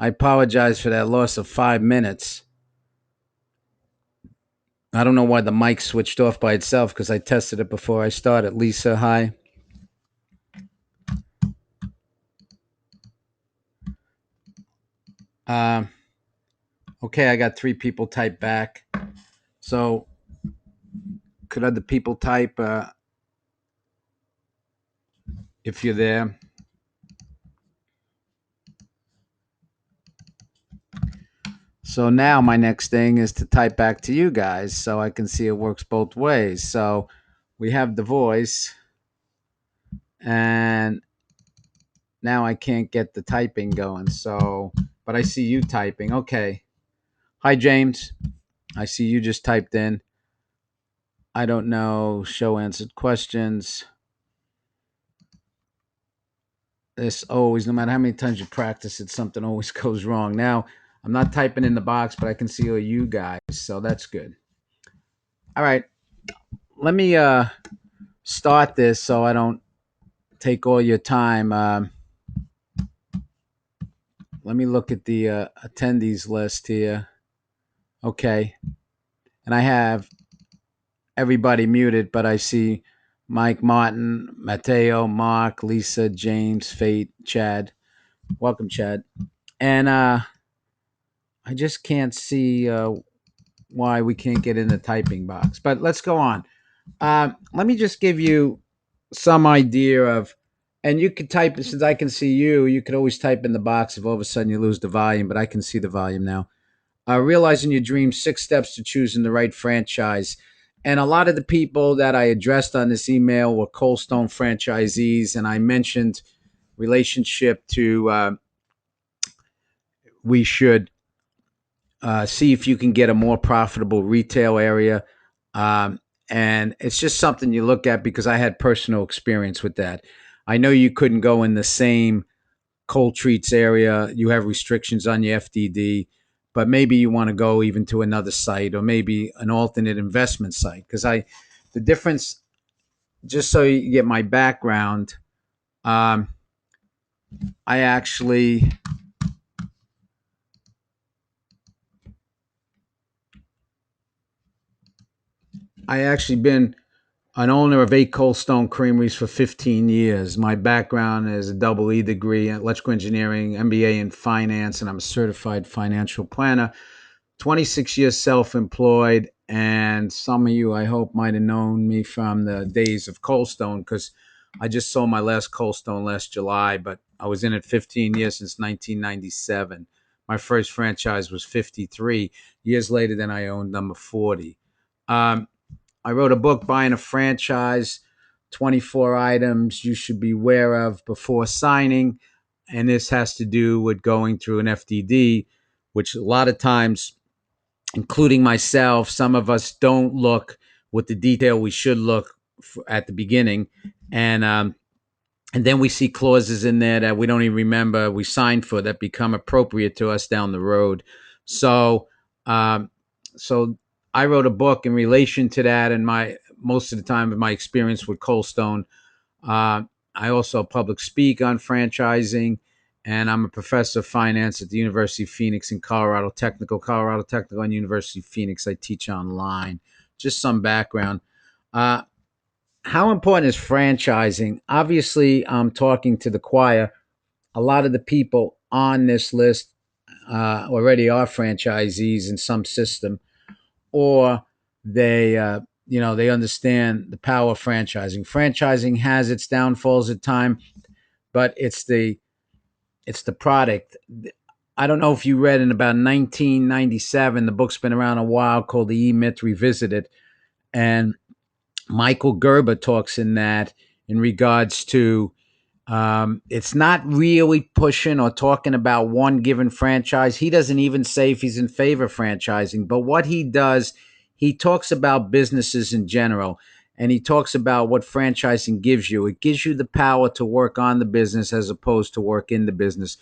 I apologize for that loss of 5 minutes. I don't know why the mic switched off by itself because I tested it before I started. Lisa, hi. Uh, okay, I got 3 people type back. So, could other people type if you're there? So now my next thing is to type back to you guys so I can see it works both ways. So we have the voice, and now I can't get the typing going. So, but I see you typing. Okay. Hi, James. I see you just typed in. I don't know. Show answered questions. This always, no matter how many times you practice it, something always goes wrong. Now, I'm not typing in the box, but I can see all you guys. So that's good. All right. Let me start this so I don't take all your time. Let me look at the attendees list here. Okay. And I have everybody muted, but I see Mike, Martin, Mateo, Mark, Lisa, James, Fate, Chad. Welcome, Chad. And I just can't see why we can't get in the typing box. But let's go on. Let me just give you some idea of, and you could type, since I can see you, you could always type in the box if all of a sudden you lose the volume, but I can see the volume now. Realizing your dream, 6 steps to choosing the right franchise. And a lot of the people that I addressed on this email were Cold Stone franchisees, and I mentioned relationship to we should see if you can get a more profitable retail area. And it's just something you look at because I had personal experience with that. I know you couldn't go in the same cold treats area. You have restrictions on your FDD, but maybe you want to go even to another site or maybe an alternate investment site. Because the difference, just so you get my background, um, I actually been an owner of 8 Cold Stone Creameries for 15 years. My background is a double E degree in electrical engineering, MBA in finance, and I'm a certified financial planner. 26 years self-employed, and some of you, I hope, might have known me from the days of Cold Stone because I just sold my last Cold Stone last July, but I was in it 15 years since 1997. My first franchise was 53 years later. Then I owned number 40. Um, I wrote a book, Buying a Franchise, 24 items you should be aware of before signing. And this has to do with going through an FDD, which a lot of times, including myself, some of us don't look with the detail we should look at the beginning. And then we see clauses in there that we don't even remember we signed for that become appropriate to us down the road. So, um, so I wrote a book in relation to that, and my most of the time of my experience with Cold Stone. Uh, I also public speak on franchising, and I'm a professor of finance at the University of Phoenix in Colorado Technical, and University of Phoenix. I teach online. Just some background. Uh, how important is franchising? Obviously, I'm talking to the choir. A lot of the people on this list already are franchisees in some system, or they, they understand the power of franchising. Franchising has its downfalls at time, but it's the product. I don't know if you read in about 1997. The book's been around a while, called The E-Myth Revisited, and Michael Gerber talks in that in regards to it's not really pushing or talking about one given franchise. He doesn't even say if he's in favor of franchising, but what he does, he talks about businesses in general, and he talks about what franchising gives you. It gives you the power to work on the business as opposed to work in the business.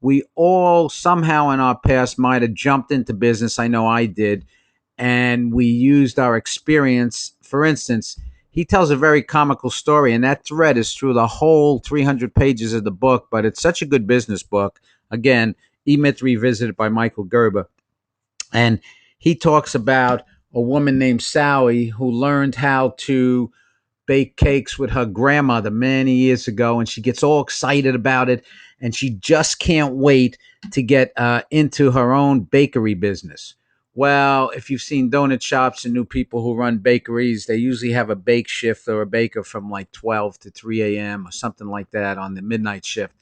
We all somehow in our past might have jumped into business. I know I did, and we used our experience. For instance, he tells a very comical story, and that thread is through the whole 300 pages of the book, but it's such a good business book. Again, E-Myth Revisited by Michael Gerber. And he talks about a woman named Sally who learned how to bake cakes with her grandmother many years ago, and she gets all excited about it, and she just can't wait to get into her own bakery business. Well, if you've seen donut shops and new people who run bakeries, they usually have a bake shift or a baker from like 12 to 3 a.m. or something like that on the midnight shift.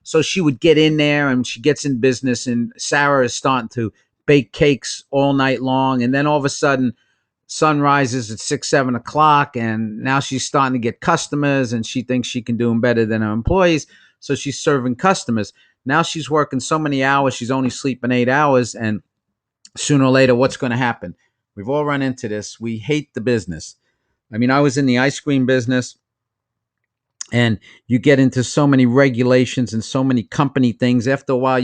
So she would get in there and she gets in business, and Sarah is starting to bake cakes all night long. And then all of a sudden, sun rises at 6, 7 o'clock, and now she's starting to get customers, and she thinks she can do them better than her employees. So she's serving customers. Now she's working so many hours, she's only sleeping 8 hours. And sooner or later, what's going to happen? We've all run into this. We hate the business. I mean, I was in the ice cream business, and you get into so many regulations and so many company things. After a while,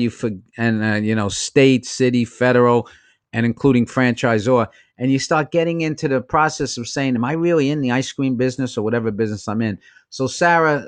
state, city, federal, and including franchisor, and you start getting into the process of saying, am I really in the ice cream business or whatever business I'm in? So Sarah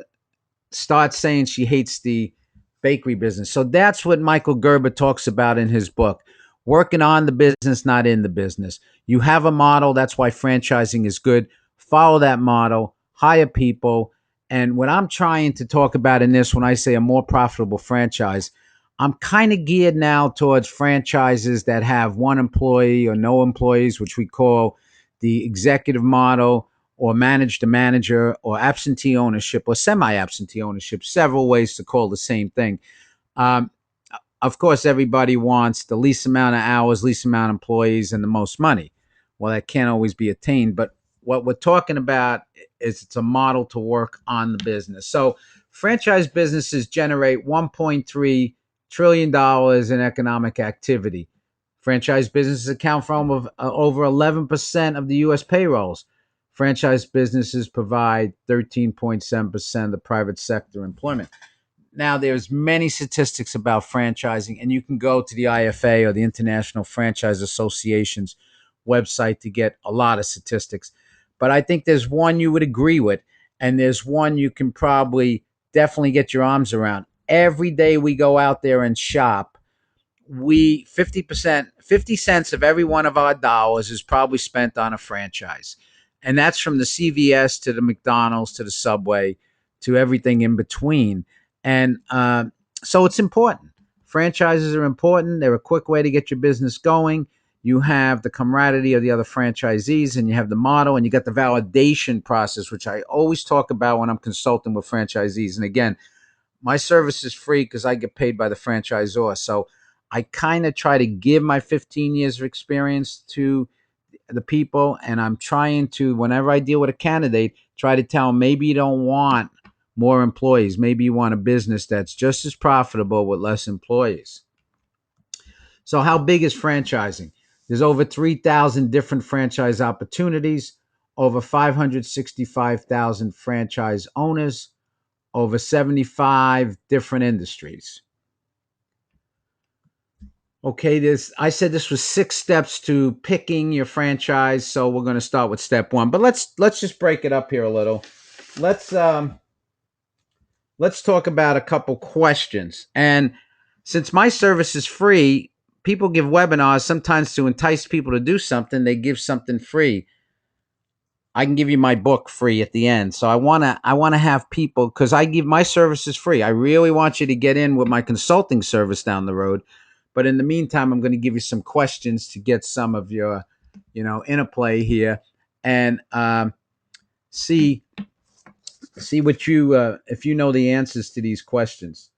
starts saying she hates the bakery business. So that's what Michael Gerber talks about in his book: working on the business, not in the business. You have a model. That's why franchising is good. Follow that model, hire people. And what I'm trying to talk about in this, when I say a more profitable franchise, I'm kind of geared now towards franchises that have one employee or no employees, which we call the executive model, or manage the manager, or absentee ownership, or semi-absentee ownership, several ways to call the same thing. Um, of course, everybody wants the least amount of hours, least amount of employees, and the most money. Well, that can't always be attained, but what we're talking about is it's a model to work on the business. So franchise businesses generate $1.3 trillion in economic activity. Franchise businesses account for over 11% of the U.S. payrolls. Franchise businesses provide 13.7% of the private sector employment. Now, there's many statistics about franchising, and you can go to the IFA, or the International Franchise Association's website, to get a lot of statistics. But I think there's one you would agree with, and there's one you can probably definitely get your arms around. Every day we go out there and shop, 50 cents of every one of our dollars is probably spent on a franchise. And that's from the CVS to the McDonald's to the Subway to everything in between. And so it's important. Franchises are important. They're a quick way to get your business going. You have the camaraderie of the other franchisees, and you have the model, and you got the validation process, which I always talk about when I'm consulting with franchisees. And again, my service is free because I get paid by the franchisor. So I kind of try to give my 15 years of experience to the people, and I'm trying to, whenever I deal with a candidate, try to tell them, maybe you don't want more employees. Maybe you want a business that's just as profitable with less employees. So how big is franchising? There's over 3,000 different franchise opportunities, over 565,000 franchise owners, over 75 different industries. Okay, I said this was 6 steps to picking your franchise, so we're going to start with step 1. But let's just break it up here a little. Let's talk about a couple questions. And since my service is free, people give webinars sometimes to entice people to do something. They give something free. I can give you my book free at the end. So I want to have people, because I give my services free. I really want you to get in with my consulting service down the road. But in the meantime, I'm going to give you some questions to get some of your, interplay here, and see what you, if you know the answers to these questions.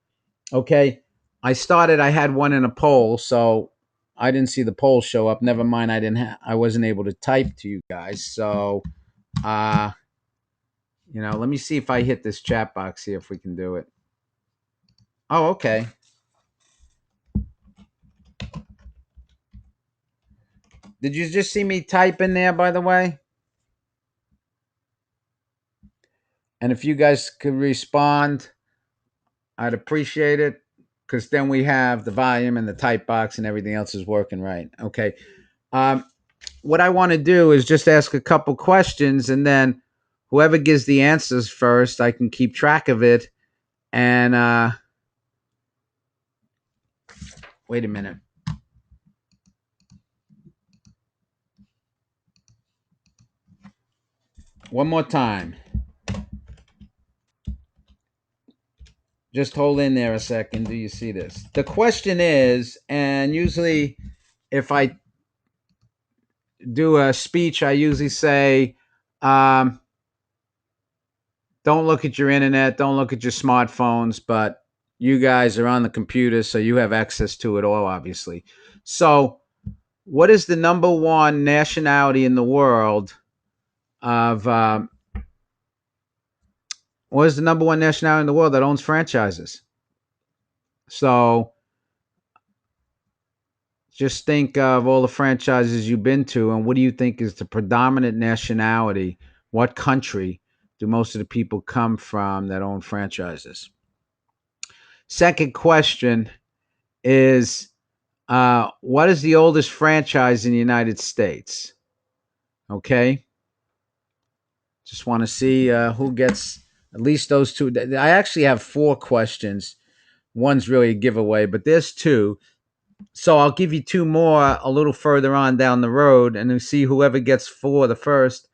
Okay. I had one in a poll, so I didn't see the poll show up. Never mind. I wasn't able to type to you guys. So, let me see if I hit this chat box here, if we can do it. Oh, okay. Did you just see me type in there, by the way? And if you guys could respond, I'd appreciate it, because then we have the volume and the type box and everything else is working right. Okay. What I want to do is just ask a couple questions, and then whoever gives the answers first, I can keep track of it. And Wait a minute. One more time. Just hold in there a second. Do you see this? The question is, and usually if I do a speech, I usually say, um, don't look at your internet, don't look at your smartphones, but you guys are on the computer, so you have access to it all, obviously. So, what is the number one nationality in the world of what is the number one nationality in the world that owns franchises? So just think of all the franchises you've been to, and what do you think is the predominant nationality? What country do most of the people come from that own franchises? Second question is, what is the oldest franchise in the United States? Okay, just want to see who gets at least those two. I actually have four questions. One's really a giveaway, but there's two. So I'll give you two more a little further on down the road, and then see whoever gets four the first.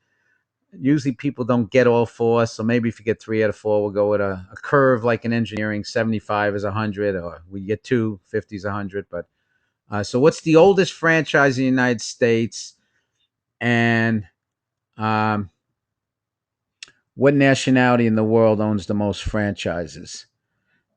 Usually people don't get all four, so maybe if you get three out of four, we'll go with a curve like in engineering. 75 is 100, or we get two, 50 is 100. But so what's the oldest franchise in the United States, and um, what nationality in the world owns the most franchises?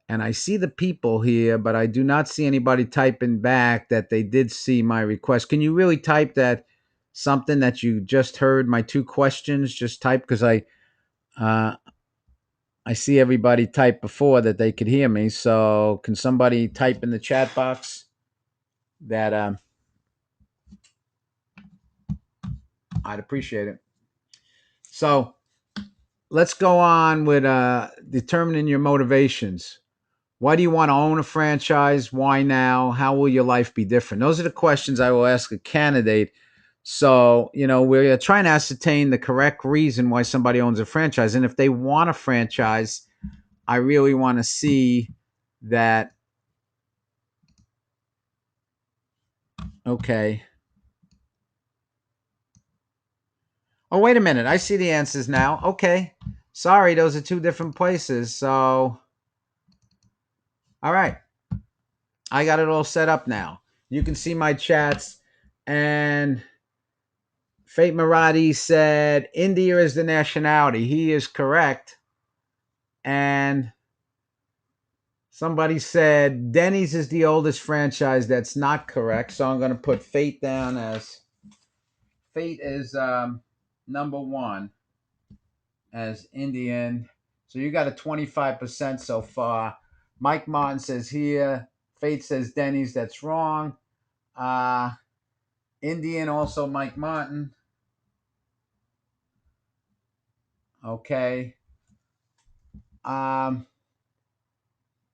And I see the people here, but I do not see anybody typing back that they did see my request. Can you really type that something that you just heard? My two questions, just type, because uh, I see everybody type before that they could hear me. So can somebody type in the chat box that I'd appreciate it. So let's go on with determining your motivations. Why do you want to own a franchise? Why now? How will your life be different? Those are the questions I will ask a candidate. So, we're trying to ascertain the correct reason why somebody owns a franchise. And if they want a franchise, I really want to see that, okay. Oh, wait a minute. I see the answers now. Okay. Sorry, those are two different places. So, all right. I got it all set up now. You can see my chats. And Fate Maradi said India is the nationality. He is correct. And somebody said Denny's is the oldest franchise. That's not correct. So I'm going to put Fate down as Fate is number one as Indian. So you got a 25% so far. Mike Martin says here. Fate says Denny's. That's wrong. Indian also Mike Martin. Okay.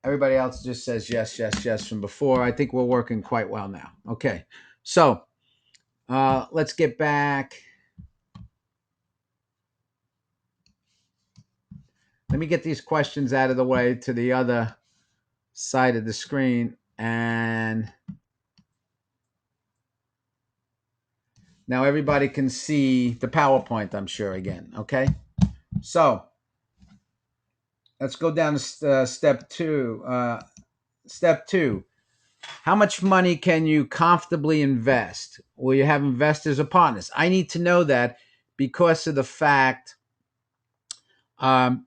Everybody else just says yes, yes, yes from before. I think we're working quite well now. Okay. So let's get back. Let me get these questions out of the way to the other side of the screen. And now everybody can see the PowerPoint, I'm sure, again. Okay. So let's go down to step two. Step two. How much money can you comfortably invest? Will you have investors or partners? I need to know that because of the fact um,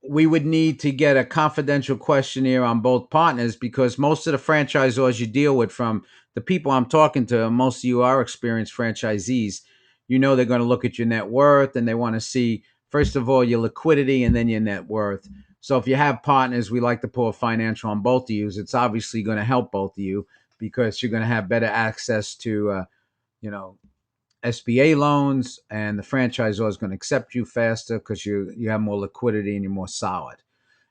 we would need to get a confidential questionnaire on both partners, because most of the franchisors you deal with, from the people I'm talking to, most of you are experienced franchisees. They're going to look at your net worth, and they want to see, first of all, your liquidity and then your net worth. So if you have partners, we like to pull a financial on both of you. It's obviously going to help both of you, because you're going to have better access to, SBA loans, and the franchisor is going to accept you faster because you have more liquidity and you're more solid.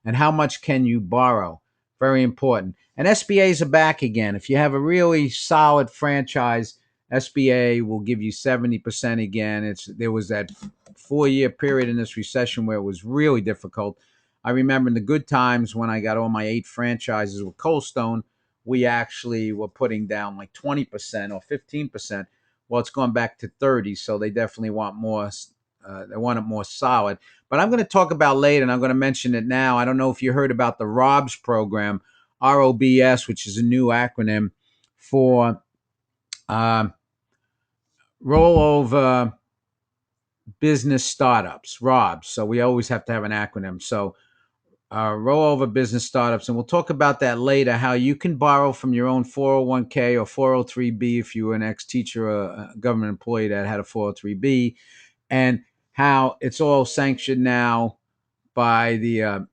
And how much can you borrow? Very important. And SBAs are back again. If you have a really solid franchise, SBA will give you 70% again. There was that 4-year period in this recession where it was really difficult. I remember in the good times when I got all my 8 franchises with Cold Stone, we actually were putting down like 20% or 15%. Well, it's gone back to 30, so they definitely want more. They want it more solid. But I'm going to talk about later, and I'm going to mention it now. I don't know if you heard about the ROBS program, ROBS, which is a new acronym for uh, rollover business startups, ROBS. So we always have to have an acronym. So rollover business startups, and we'll talk about that later. How you can borrow from your own 401k or 403b if you were an ex-teacher or a government employee that had a 403b, and how it's all sanctioned now by the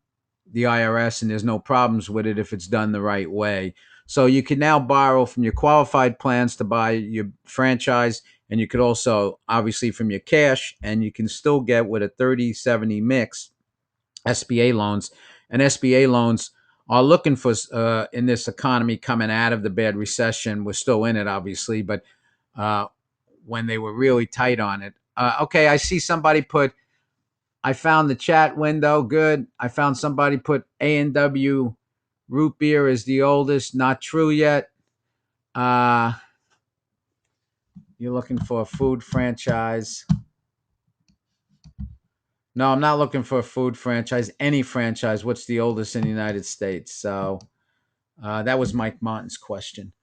IRS, and there's no problems with it if it's done the right way. So you can now borrow from your qualified plans to buy your franchise, and you could also obviously from your cash, and you can still get with a 30-70 mix SBA loans. And SBA loans are looking for in this economy coming out of the bad recession. We're still in it, obviously, but when they were really tight on it. Okay, I see somebody put. I found the chat window. Good. I found somebody put A&W root beer is the oldest. Not true yet. You're looking for a food franchise. No, I'm not looking for a food franchise. Any franchise. What's the oldest in the United States? So that was Mike Martin's question.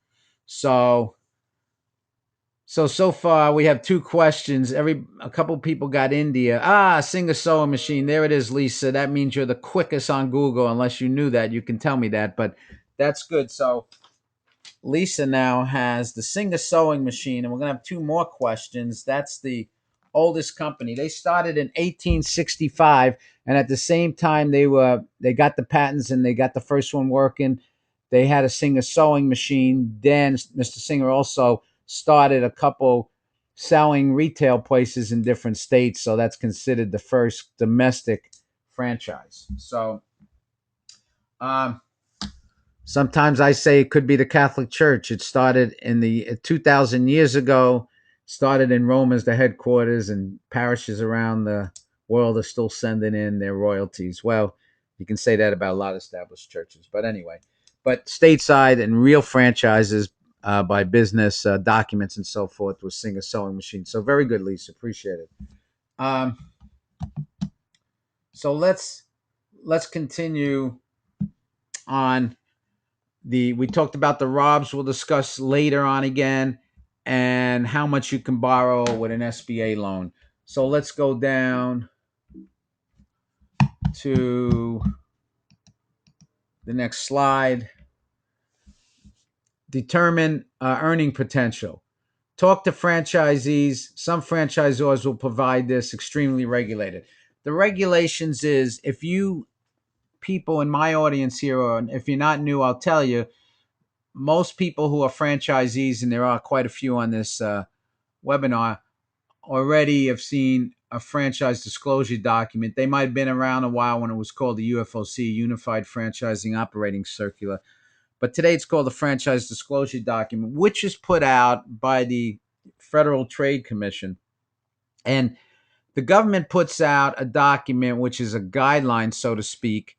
So far we have two questions. A couple people got India. Singer sewing machine. There it is, Lisa. That means you're the quickest on Google. Unless you knew that, you can tell me that. But that's good. So Lisa now has the Singer sewing machine, and we're gonna have two more questions. That's the oldest company. They started in 1865, and at the same time they got the patents and they got the first one working. They had a Singer sewing machine. Then Mr. Singer also started a couple selling retail places in different states, so that's considered the first domestic franchise. So sometimes I say it could be the Catholic Church. It started in the 2,000 years ago, started in Rome as the headquarters, and parishes around the world are still sending in their royalties. Well, you can say that about a lot of established churches. But anyway, but stateside and real franchises by business documents and so forth was Singer Sewing Machine. So very good, Lisa. Appreciate it. Um, so let's continue on. We talked about the ROBS. We'll discuss later on again, and how much you can borrow with an SBA loan. So let's go down to the next slide. Determine earning potential. Talk to franchisees. Some franchisors will provide this. Extremely regulated. The regulations is, if you people in my audience here, or if you're not new, I'll tell you, most people who are franchisees, and there are quite a few on this webinar, already have seen a franchise disclosure document. They might have been around a while when it was called the UFOC, Unified Franchising Operating Circular. But today it's called the Franchise Disclosure Document, which is put out by the Federal Trade Commission. And the government puts out a document which is a guideline, so to speak.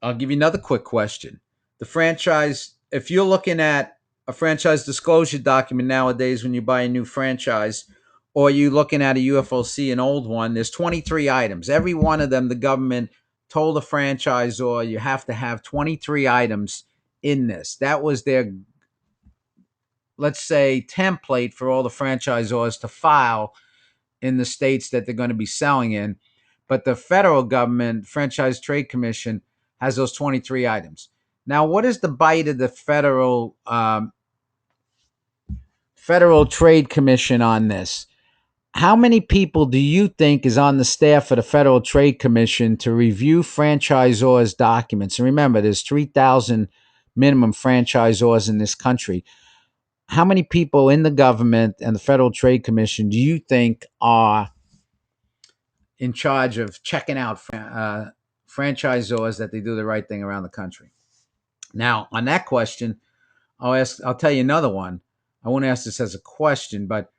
I'll give you another quick question. The franchise, if you're looking at a franchise disclosure document nowadays when you buy a new franchise, or you looking at a UFOC, an old one, there's 23 items. Every one of them, the government told the franchisor you have to have 23 items in this. That was their, let's say, template for all the franchisors to file in the states that they're going to be selling in. But the federal government, Franchise Trade Commission, has those 23 items. Now, what is the bite of the Federal Trade Commission on this? How many people do you think is on the staff of the Federal Trade Commission to review franchisors' documents? And remember, there's 3,000 minimum franchisors in this country. How many people in the government and the Federal Trade Commission do you think are in charge of checking out franchisors that they do the right thing around the country? Now, on that question, I'll tell you another one. I won't ask this as a question, but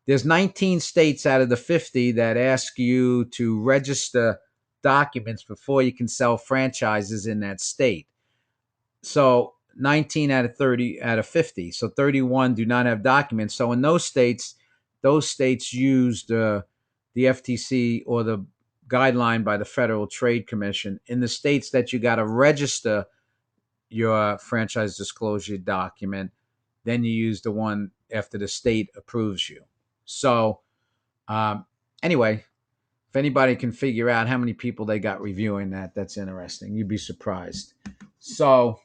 there's 19 states out of the 50 that ask you to register documents before you can sell franchises in that state. So 19 out of 30 out of 50. So 31 do not have documents. So in those states used the FTC or the guideline by the Federal Trade Commission. In the states that you got to register your franchise disclosure document, then you use the one after the state approves you. So um, anyway, if anybody can figure out how many people they got reviewing that, that's interesting. You'd be surprised. So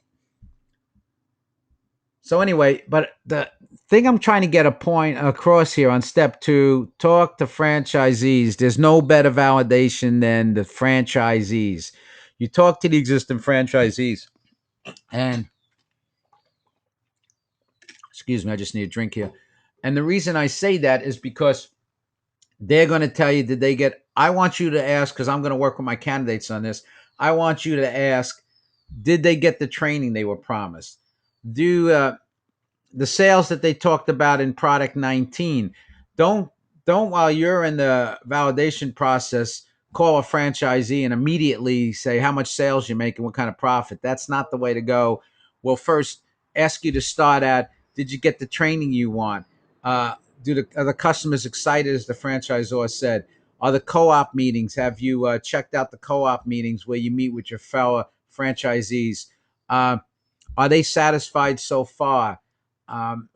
anyway, but the thing I'm trying to get a point across here on step 2, talk to franchisees. There's no better validation than the franchisees. You talk to the existing franchisees, and excuse me, I just need a drink here. And the reason I say that is because they're going to tell you, did they get, I want you to ask, because I'm going to work with my candidates on this. I want you to ask, did they get the training they were promised? Do the sales that they talked about in product 19, don't while you're in the validation process call a franchisee and immediately say how much sales you're making, what kind of profit. That's not the way to go. We'll first ask you to start at, did you get the training you want? uh, are the customers excited, as the franchisor said? Are the co-op meetings, have you checked out the co-op meetings where you meet with your fellow franchisees? uh, are they satisfied so far?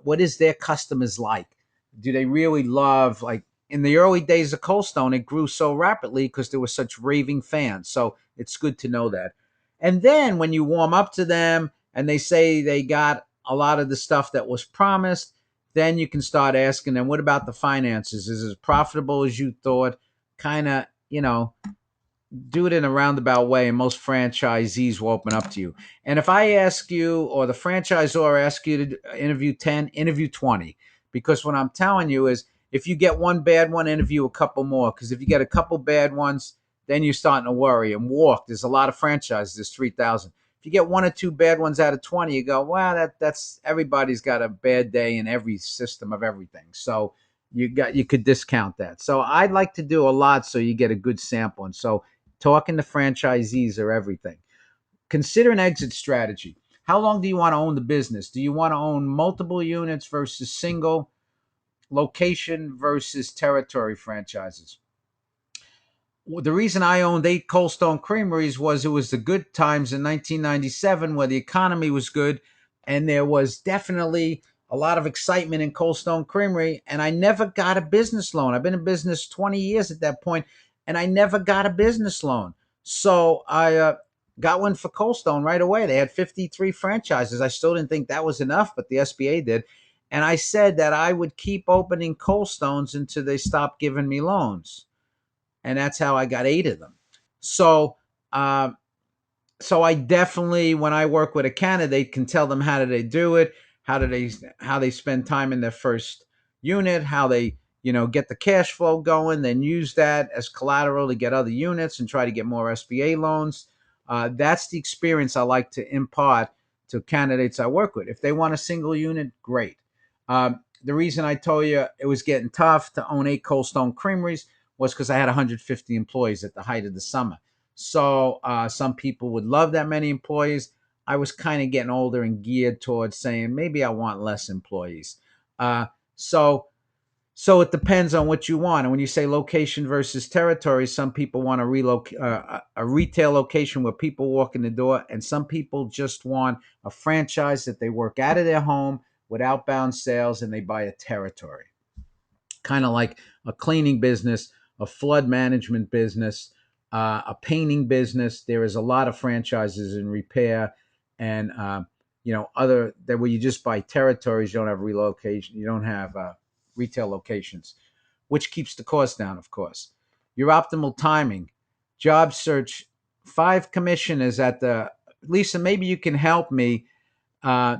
What is their customers like? Do they really love, like in the early days of Cold Stone, it grew so rapidly because there were such raving fans. So it's good to know that. And then when you warm up to them and they say they got a lot of the stuff that was promised, then you can start asking them, what about the finances? Is it as profitable as you thought? Kind of, do it in a roundabout way, and most franchisees will open up to you. And if I ask you, or the franchisor asks you to interview 10, interview 20. Because what I'm telling you is, if you get one bad one, interview a couple more. Because if you get a couple bad ones, then you're starting to worry and walk. There's a lot of franchises. There's 3,000. If you get one or two bad ones out of 20, you go, wow, that's everybody's got a bad day in every system of everything. So you could discount that. So I'd like to do a lot so you get a good sample. And so talking to franchisees are everything. Consider an exit strategy. How long do you want to own the business? Do you want to own multiple units versus single, location versus territory franchises? The reason I owned 8 Cold Stone Creameries was it was the good times in 1997 where the economy was good and there was definitely a lot of excitement in Cold Stone Creamery, and I never got a business loan. I've been in business 20 years at that point, and I never got a business loan. So I got one for Cold Stone right away. They had 53 franchises. I still didn't think that was enough, but the SBA did. And I said that I would keep opening Cold Stones until they stopped giving me loans, and that's how I got 8 of them. So, uh, so I definitely, when I work with a candidate, can tell them how do they do it, how they spend time in their first unit, how they get the cash flow going, then use that as collateral to get other units and try to get more SBA loans. That's the experience I like to impart to candidates I work with. If they want a single unit, great. The reason I told you it was getting tough to own 8 Cold Stone Creameries was because I had 150 employees at the height of the summer. So some people would love that many employees. I was kind of getting older and geared towards saying maybe I want less employees. Uh, so so it depends on what you want. And when you say location versus territory, some people want to relocate a retail location where people walk in the door, and some people just want a franchise that they work out of their home with outbound sales and they buy a territory. Kind of like a cleaning business, a flood management business, a painting business. There is a lot of franchises in repair and other that where you just buy territories. You don't have relocation. You don't have retail locations, which keeps the cost down, of course. Your optimal timing, job search. 5 commissioners at the Lisa. Maybe you can help me. Uh,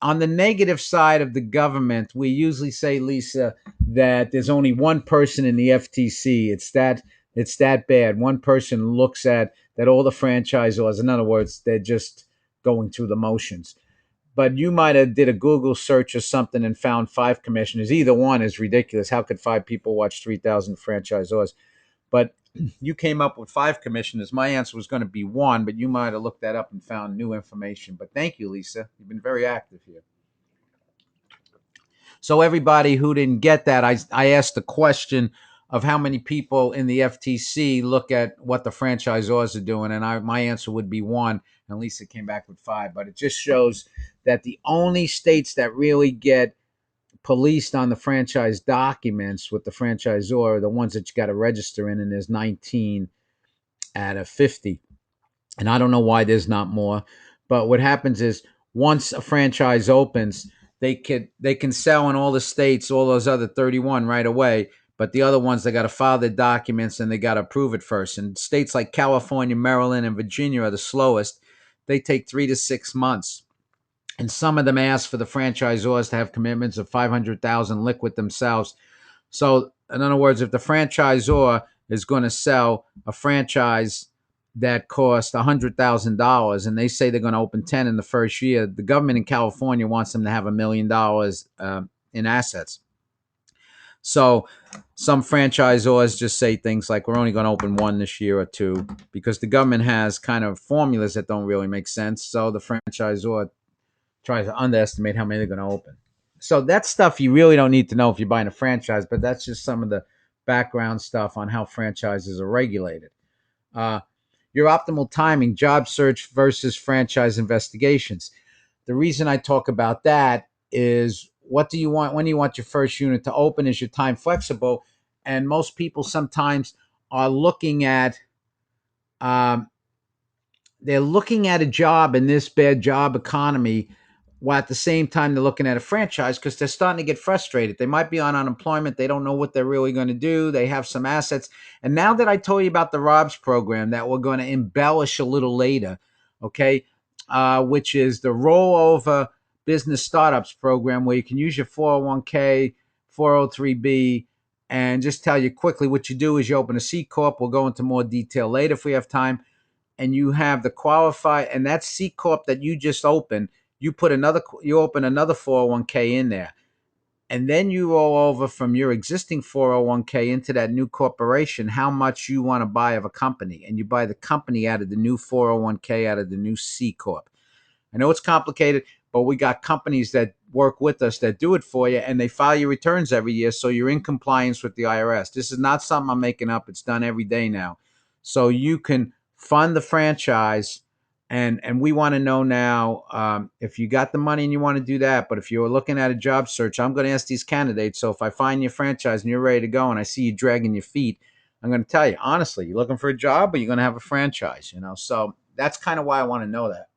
on the negative side of the government, we usually say, Lisa, that there's only one person in the FTC. It's that bad. One person looks at that all the franchisors. In other words, they're just going through the motions. But you might have did a Google search or something and found 5 commissioners. Either one is ridiculous. How could 5 people watch 3,000 franchisors? But You came up with 5 commissioners. My answer was going to be 1, but you might have looked that up and found new information. But thank you, Lisa. You've been very active here. So everybody who didn't get that, I asked the question of how many people in the FTC look at what the franchisors are doing, and my answer would be 1, and Lisa came back with 5. But it just shows that the only states that really get policed on the franchise documents with the franchisor are the ones that you got to register in, and there's 19 out of 50. And I don't know why there's not more. But what happens is once a franchise opens, they can sell in all the states, all those other 31 right away. But the other ones, they got to file their documents and they got to approve it first. And states like California, Maryland, and Virginia are the slowest. They take 3 to 6 months. And some of them ask for the franchisors to have commitments of 500,000 liquid themselves. So, in other words, if the franchisor is going to sell a franchise that costs $100,000 and they say they're going to open 10 in the first year, the government in California wants them to have $1 million in assets. So some franchisors just say things like, we're only going to open 1 this year or 2, because the government has kind of formulas that don't really make sense. So the franchisor tries to underestimate how many they're going to open. So that's stuff you really don't need to know if you're buying a franchise, but that's just some of the background stuff on how franchises are regulated. Uh, your optimal timing, job search versus franchise investigations. The reason I talk about that is, what do you want? When do you want your first unit to open? Is your time flexible? And most people sometimes are looking at um, they're looking at a job in this bad job economy, while at the same time they're looking at a franchise, because they're starting to get frustrated. They might be on unemployment. They don't know what they're really going to do. They have some assets. And now that I told you about the ROBS program that we're going to embellish a little later, okay, which is the rollover business startups program, where you can use your 401k, 403b, and just tell you quickly what you do is you open a C Corp. We'll go into more detail later if we have time. And you have the qualify, and that C Corp that you just opened, you open another 401k in there. And then you roll over from your existing 401k into that new corporation how much you want to buy of a company. And you buy the company out of the new 401k, out of the new C Corp. I know it's complicated, but we got companies that work with us that do it for you, and they file your returns every year, so you're in compliance with the IRS. This is not something I'm making up. It's done every day now. So you can fund the franchise, and we want to know now, if you got the money and you want to do that. But if you're looking at a job search, I'm going to ask these candidates. So if I find your franchise and you're ready to go and I see you dragging your feet, I'm going to tell you, honestly, you're looking for a job or you're going to have a franchise, So that's kind of why I want to know that.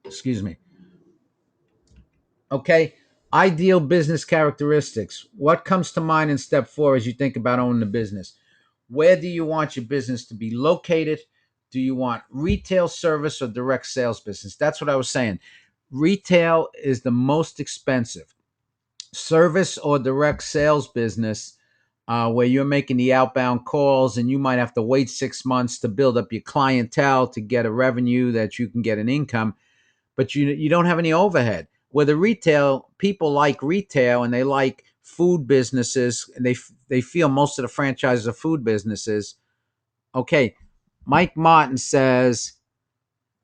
Excuse me. Okay. Ideal business characteristics. What comes to mind in step 4 as you think about owning a business? Where do you want your business to be located? Do you want retail, service, or direct sales business? That's what I was saying. Retail is the most expensive. Service or direct sales business, where you're making the outbound calls and you might have to wait 6 months to build up your clientele to get a revenue that you can get an income, but you don't have any overhead. Where the retail, people like retail and they like food businesses, and they feel most of the franchises are food businesses. Okay, Mike Martin says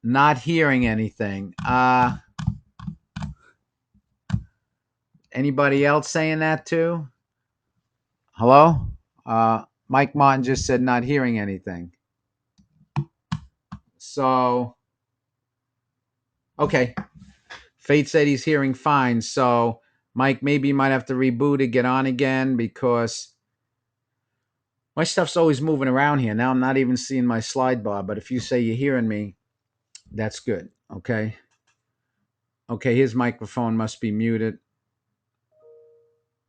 not hearing anything. Anybody else saying that too? Hello? Mike Martin just said not hearing anything. So, okay. Fate said he's hearing fine. So, Mike, maybe you might have to reboot it, get on again, because my stuff's always moving around here. Now I'm not even seeing my slide bar, but if you say you're hearing me, that's good. Okay. Okay, his microphone must be muted.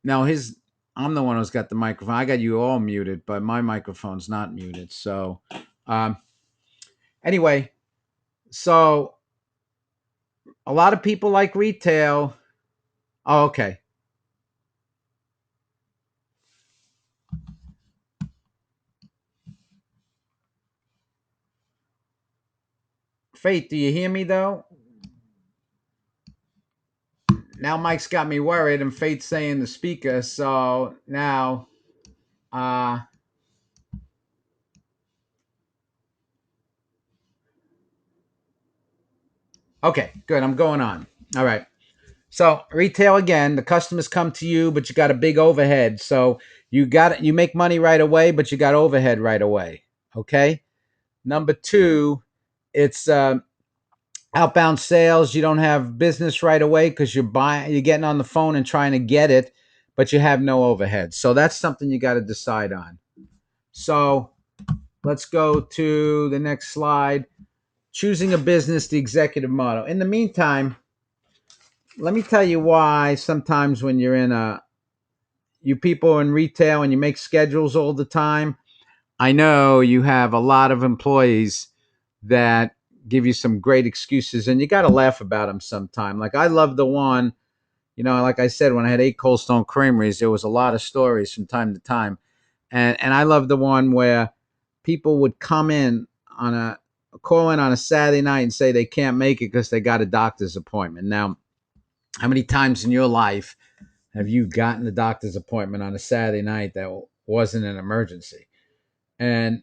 Now I'm the one who's got the microphone. I got you all muted, but my microphone's not muted. So, um, anyway, so a lot of people like retail. Oh, okay. Faith, do you hear me though? Now Mike's got me worried, and Faith's saying the speaker. So now, uh, Okay, good. I'm going on. All right. So retail again, the customers come to you, but you got a big overhead. So you make money right away, but you got overhead right away. Okay. Number two, it's outbound sales. You don't have business right away because you're getting on the phone and trying to get it, but you have no overhead. So that's something you got to decide on. So let's go to the next slide. Choosing a business, the executive model. In the meantime, let me tell you why sometimes when you people in retail and you make schedules all the time, I know you have a lot of employees that give you some great excuses and you got to laugh about them sometime. Like I love the one, like I said, when I had 8 Cold Stone Creameries, there was a lot of stories from time to time. And I love the one where people would call in on a Saturday night and say they can't make it because they got a doctor's appointment. Now, how many times in your life have you gotten a doctor's appointment on a Saturday night that wasn't an emergency? And,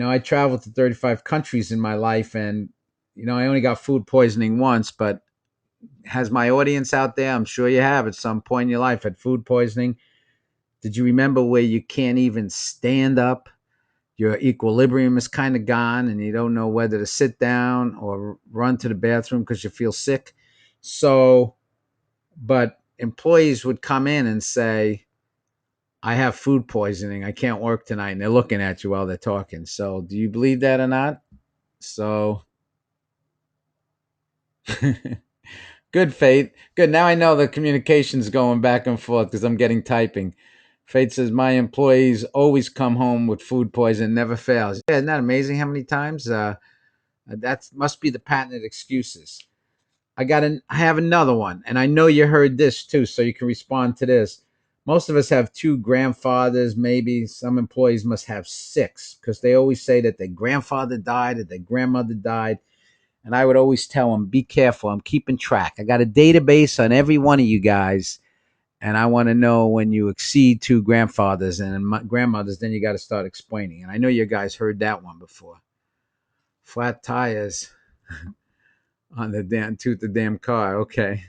I traveled to 35 countries in my life and, I only got food poisoning once, but has my audience out there, I'm sure you have at some point in your life had food poisoning. Did you remember where you can't even stand up? Your equilibrium is kind of gone and you don't know whether to sit down or run to the bathroom because you feel sick. So, but employees would come in and say, I have food poisoning. I can't work tonight. And they're looking at you while they're talking. So, do you believe that or not? So, good, Fate. Good. Now I know the communication's going back and forth because I'm getting typing. Fate says, my employees always come home with food poison, never fails. Yeah, isn't that amazing how many times? That must be the patented excuses. I have another one, and I know you heard this too, so you can respond to this. Most of us have two grandfathers, maybe some employees must have six, because they always say that their grandfather died or their grandmother died. And I would always tell them, be careful. I'm keeping track. I got a database on every one of you guys, and I want to know when you exceed two grandfathers and grandmothers, then you got to start explaining. And I know you guys heard that one before. Flat tires on the damn tooth the damn car. Okay.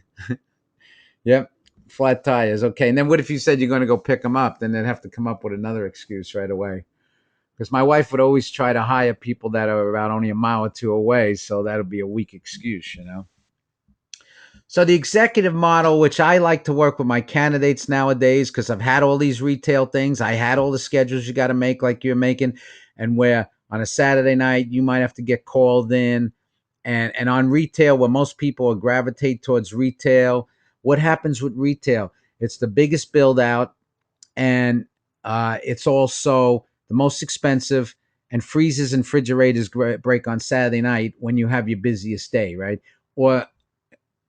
Yep. Flat tires. Okay. And then what if you said you're going to go pick them up? Then they'd have to come up with another excuse right away. Because my wife would always try to hire people that are about only a mile or two away. So that'll be a weak excuse. So the executive model, which I like to work with my candidates nowadays, because I've had all these retail things, I had all the schedules you got to make like you're making, and where on a Saturday night you might have to get called in, and on retail where most people gravitate towards retail. What happens with retail? It's the biggest build out, and it's also the most expensive. And freezers and refrigerators break on Saturday night when you have your busiest day, right? Or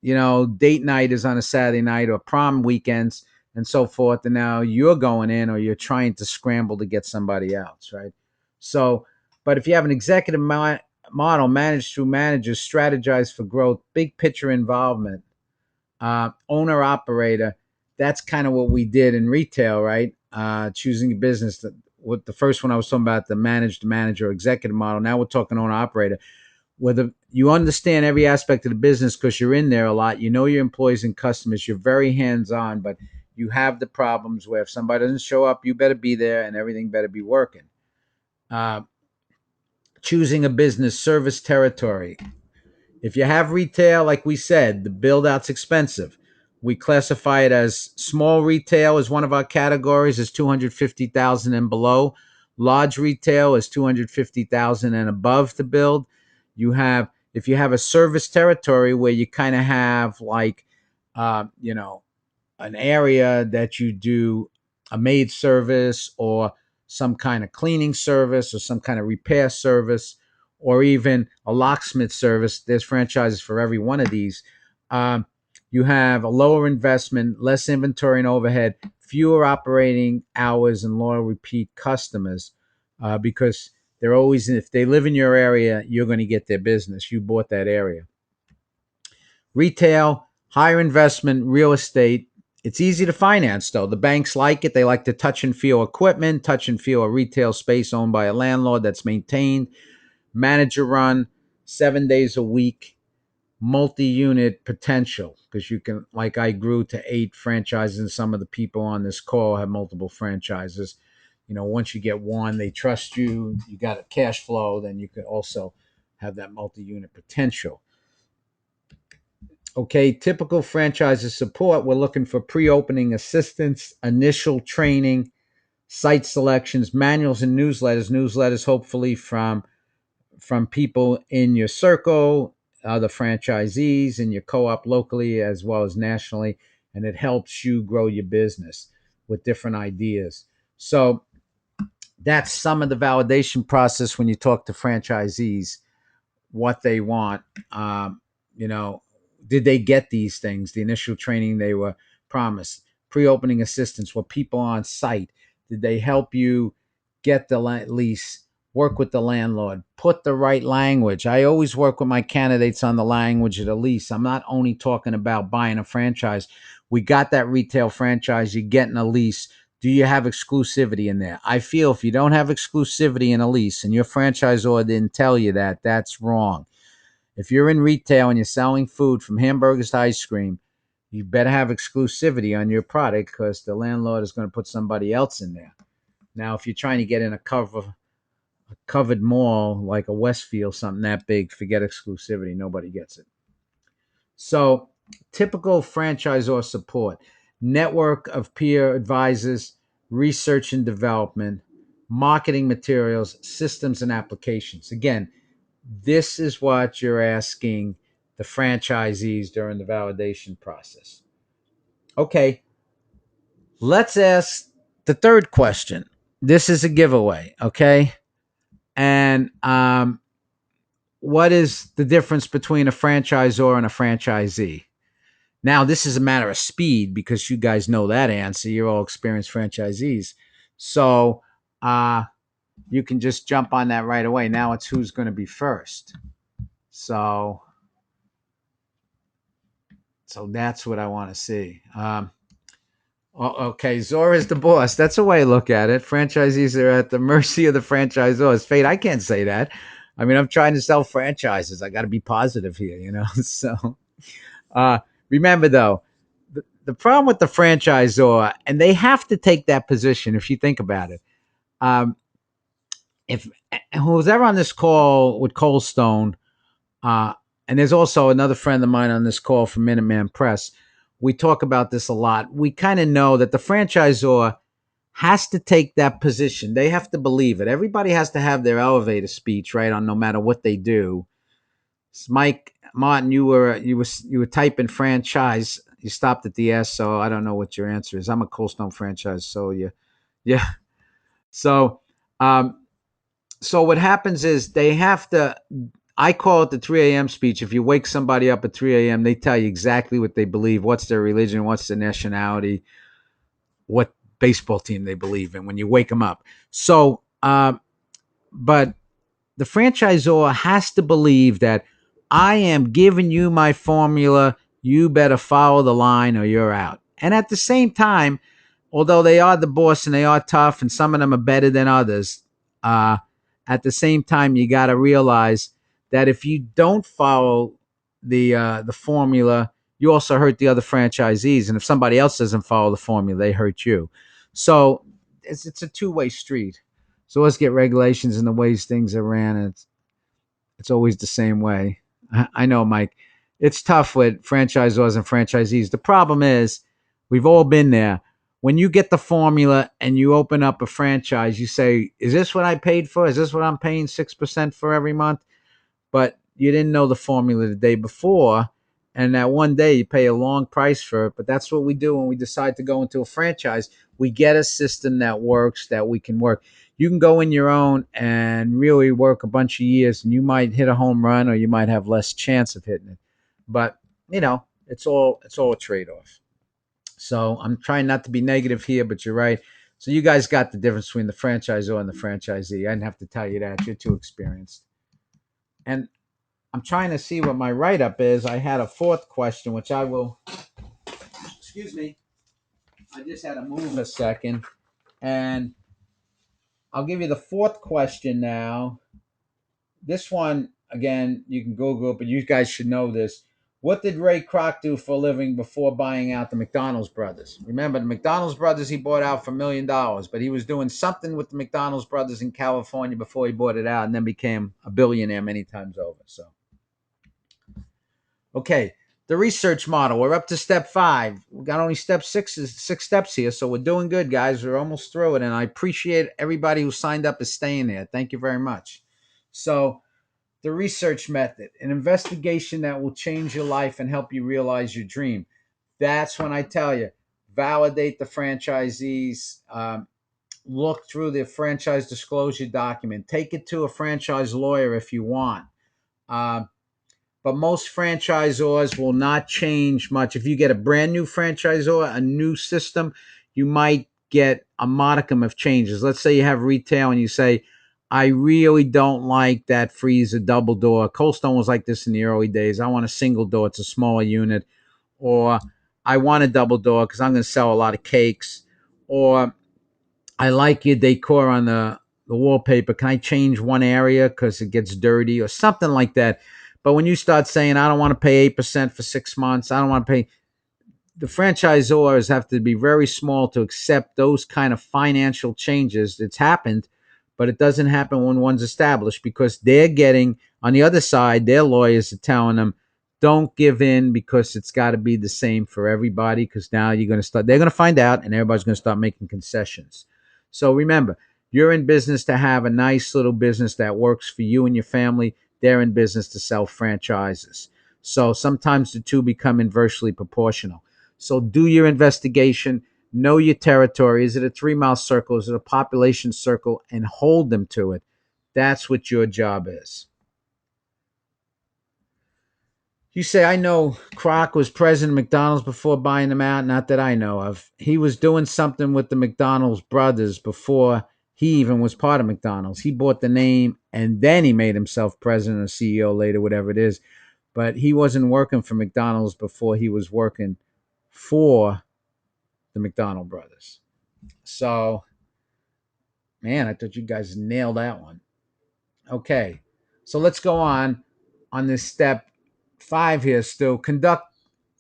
date night is on a Saturday night or prom weekends and so forth. And now you're going in or you're trying to scramble to get somebody else, right? So, but if you have an executive model managed through managers, strategize for growth, big picture involvement, owner operator, that's kind of what we did in retail, right? Choosing a business. With the first one I was talking about, the managed manager executive model. Now we're talking owner operator whether you understand every aspect of the business because you're in there a lot, you know your employees and customers, you're very hands-on, but you have the problems where if somebody doesn't show up, you better be there and everything better be working. Uh, Choosing a business service territory. If you have retail, like we said, the build out's expensive. We classify it as small retail as one of our categories is 250,000 and below. Large retail is 250,000 and above to build. If you have a service territory where you kind of have like, uh, you know, an area that you do a maid service or some kind of cleaning service or some kind of repair service or even a locksmith service. There's franchises for every one of these. Um, you have a lower investment, less inventory and overhead, fewer operating hours, and loyal repeat customers because they're always, if they live in your area, you're going to get their business. You bought that area. Retail, higher investment, real estate. It's easy to finance, though. The banks like it. They like to touch and feel equipment, touch and feel a retail space owned by a landlord that's maintained, manager run, 7 days a week. multi-unit potential, because you can, like I grew to 8 franchises, and some of the people on this call have multiple franchises. Once you get one, they trust you, you got a cash flow, then you could also have that multi-unit potential. Okay, typical franchises support. We're looking for pre-opening assistance, initial training, site selections, manuals, and newsletters. Newsletters, hopefully from people in your circle, other franchisees in your co-op locally as well as nationally, and it helps you grow your business with different ideas. So that's some of the validation process when you talk to franchisees, what they want. You know, did they get these things? The initial training they were promised, pre-opening assistance, were people on site? Did they help you get the lease? Work with the landlord, put the right language. I always work with my candidates on the language of the lease. I'm not only talking about buying a franchise. We got that retail franchise, you're getting a lease. Do you have exclusivity in there? I feel if you don't have exclusivity in a lease and your franchisor didn't tell you that, that's wrong. If you're in retail and you're selling food from hamburgers to ice cream, you better have exclusivity on your product, because the landlord is going to put somebody else in there. Now, if you're trying to get in a covered mall like a Westfield, something that big, forget exclusivity. Nobody gets it. So, typical franchisor support: network of peer advisors, research and development, marketing materials, systems, and applications. Again, this is what you're asking the franchisees during the validation process. Okay, let's ask the third question. This is a giveaway, okay? And what is the difference between a franchisor and a franchisee? Now, this is a matter of speed because you guys know that answer. You're all experienced franchisees. So you can just jump on that right away. Now it's who's going to be first. So that's what I want to see. Okay, Zora's the boss. That's a way to look at it. Franchisees are at the mercy of the franchisors. Fate, I can't say that. I mean, I'm trying to sell franchises. I got to be positive here. So uh, remember, though, the problem with the franchisor, and they have to take that position if you think about it. If who's ever on this call with Cold Stone, uh, and there's also another friend of mine on this call from Minuteman Press. We talk about this a lot. We kind of know that the franchisor has to take that position. They have to believe it. Everybody has to have their elevator speech, right? On no matter what they do. Mike Martin, you were typing franchise. You stopped at the S, so I don't know what your answer is. I'm a Cold Stone franchise, so yeah. So um, so what happens is they have to. I call it the 3 a.m. speech. If you wake somebody up at 3 a.m., they tell you exactly what they believe, what's their religion, what's their nationality, what baseball team they believe in when you wake them up. So, but the franchisor has to believe that I am giving you my formula. You better follow the line or you're out. And at the same time, although they are the boss and they are tough and some of them are better than others, at the same time, you got to realize that if you don't follow the formula, you also hurt the other franchisees. And if somebody else doesn't follow the formula, they hurt you. So it's a two-way street. So let's get regulations and the ways things are ran. And it's always the same way. I know, Mike. It's tough with franchisors and franchisees. The problem is, we've all been there. When you get the formula and you open up a franchise, you say, "Is this what I paid for? Is this what I'm paying 6% for every month?" But you didn't know the formula the day before, and that one day you pay a long price for it. But that's what we do when we decide to go into a franchise. We get a system that works, that we can work. You can go in your own and really work a bunch of years, and you might hit a home run, or you might have less chance of hitting it. But it's all a trade off. So I'm trying not to be negative here, but you're right. So you guys got the difference between the franchisor and the franchisee. I didn't have to tell you that. You're too experienced. And I'm trying to see what my write up is. I had a fourth question, which I will. Excuse me. I just had to move a second. And I'll give you the fourth question now. This one, again, you can Google it, but you guys should know this. What did Ray Kroc do for a living before buying out the McDonald's brothers? Remember, the McDonald's brothers he bought out for $1 million, but he was doing something with the McDonald's brothers in California before he bought it out and then became a billionaire many times over. So, okay, the research model. We're up to step 5. We got only step 6 is 6 steps here, so we're doing good, guys. We're almost through it, and I appreciate everybody who signed up is staying there. Thank you very much. So, the research method, an investigation that will change your life and help you realize your dream. That's when I tell you, validate the franchisees, look through the franchise disclosure document, take it to a franchise lawyer if you want. Uh, but most franchisors will not change much. If you get a brand new franchisor, a new system, you might get a modicum of changes. Let's say you have retail and you say, I really don't like that freezer double door. Cold Stone was like this in the early days. I want a single door. It's a smaller unit. Or I want a double door because I'm going to sell a lot of cakes. Or I like your decor on the wallpaper. Can I change one area because it gets dirty or something like that? But when you start saying, I don't want to pay 8% for 6 months, I don't want to pay, the franchisors have to be very small to accept those kind of financial changes. It's happened, but it doesn't happen when one's established because they're getting, on the other side, their lawyers are telling them, don't give in because it's got to be the same for everybody because now they're going to find out and everybody's going to start making concessions. So remember, you're in business to have a nice little business that works for you and your family. They're in business to sell franchises. So sometimes the two become inversely proportional. So do your investigation, know your territory. Is it a 3-mile circle? Is it a population circle? And hold them to it. That's what your job is. You say, I know Kroc was president of McDonald's before buying them out. Not that I know of. He was doing something with the McDonald's brothers before he even was part of McDonald's. He bought the name and then he made himself president or CEO later, whatever it is. But he wasn't working for McDonald's before he was working for the McDonald brothers. So, man, I thought you guys nailed that one. Okay, so let's go on this step 5 here still. Conduct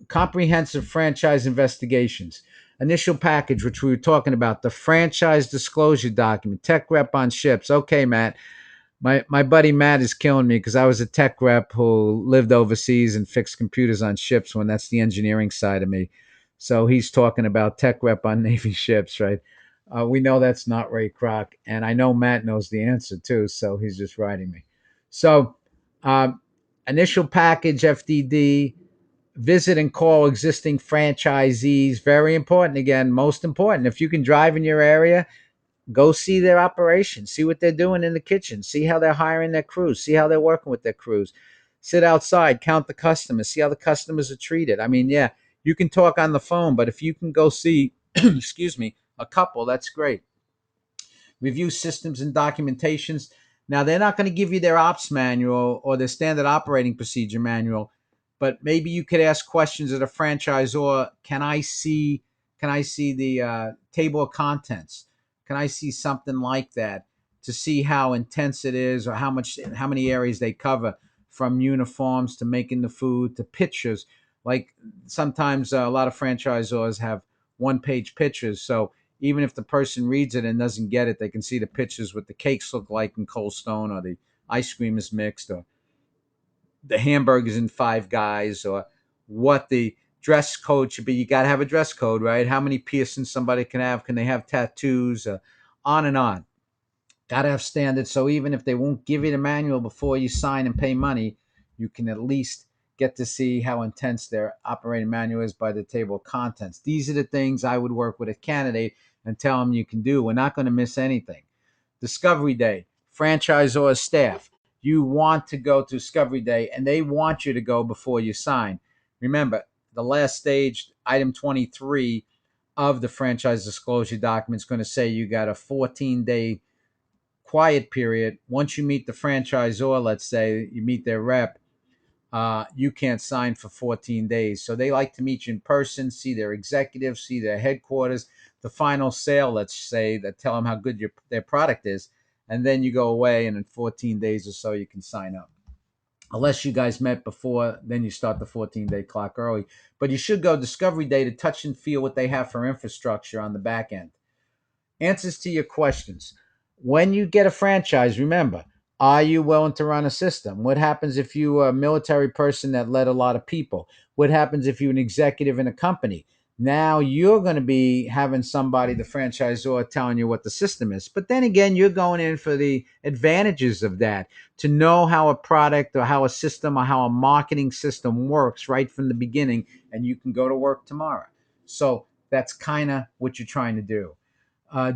comprehensive franchise investigations. Initial package, which we were talking about, the franchise disclosure document, tech rep on ships. Okay, Matt. My buddy Matt is killing me because I was a tech rep who lived overseas and fixed computers on ships when that's the engineering side of me. So he's talking about tech rep on Navy ships, right? We know that's not Ray Kroc, and I know Matt knows the answer too, so he's just writing me. So, um, initial package FDD, visit and call existing franchisees. Very important. Again, most important. If you can drive in your area, go see their operations, see what they're doing in the kitchen, see how they're hiring their crews, see how they're working with their crews. Sit outside, count the customers, see how the customers are treated. I mean, yeah, you can talk on the phone, but if you can go see, excuse me, a couple, that's great. Review systems and documentations. Now, they're not going to give you their ops manual or their standard operating procedure manual, but maybe you could ask questions of a franchisor. Can I see the table of contents? Can I see something like that to see how intense it is or how many areas they cover, from uniforms to making the food to pictures? Like sometimes a lot of franchisors have one-page pictures, so even if the person reads it and doesn't get it, they can see the pictures what the cakes look like in Cold Stone, or the ice cream is mixed, or the hamburgers in Five Guys, or what the dress code should be. You got to have a dress code, right? How many piercings somebody can have? Can they have tattoos? On and on. Got to have standards. So even if they won't give you the manual before you sign and pay money, you can at least get to see how intense their operating manual is by the table of contents. These are the things I would work with a candidate and tell them you can do. We're not going to miss anything. Discovery Day, franchisor staff. You want to go to Discovery Day and they want you to go before you sign. Remember, the last stage, item 23 of the franchise disclosure document is going to say you got a 14-day quiet period. Once you meet the franchisor, let's say you meet their rep, you can't sign for 14 days. So they like to meet you in person, see their executives, see their headquarters, the final sale, let's say, that tell them how good their product is. And then you go away, and in 14 days or so, you can sign up. Unless you guys met before, then you start the 14-day clock early. But you should go discovery day to touch and feel what they have for infrastructure on the back end. Answers to your questions. When you get a franchise, remember, are you willing to run a system? What happens if you are a military person that led a lot of people? What happens if you're an executive in a company? Now you're going to be having somebody, the franchisor, telling you what the system is. But then again, you're going in for the advantages of that, to know how a product or how a system or how a marketing system works right from the beginning, and you can go to work tomorrow. So that's kind of what you're trying to do.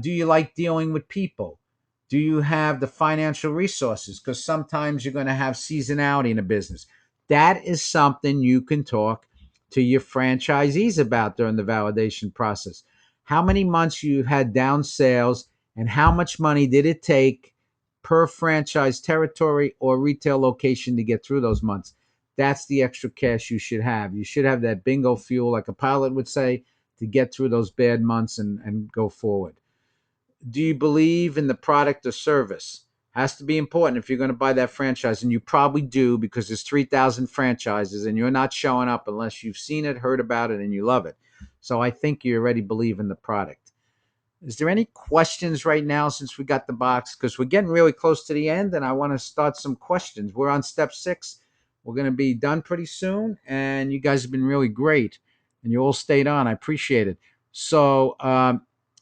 Do you like dealing with people? Do you have the financial resources? Because sometimes you're going to have seasonality in a business. That is something you can talk to your franchisees about during the validation process. How many months you've had down sales, and how much money did it take per franchise territory or retail location to get through those months? That's the extra cash you should have. You should have that bingo fuel, like a pilot would say, to get through those bad months and go forward. Do you believe in the product or service? Has to be important if you're going to buy that franchise, and you probably do, because there's 3,000 franchises and you're not showing up unless you've seen it, heard about it, and you love it. So I think you already believe in the product. Is there any questions right now since we got the box? Because we're getting really close to the end and I want to start some questions. We're on step 6. We're going to be done pretty soon, and you guys have been really great and you all stayed on. I appreciate it. So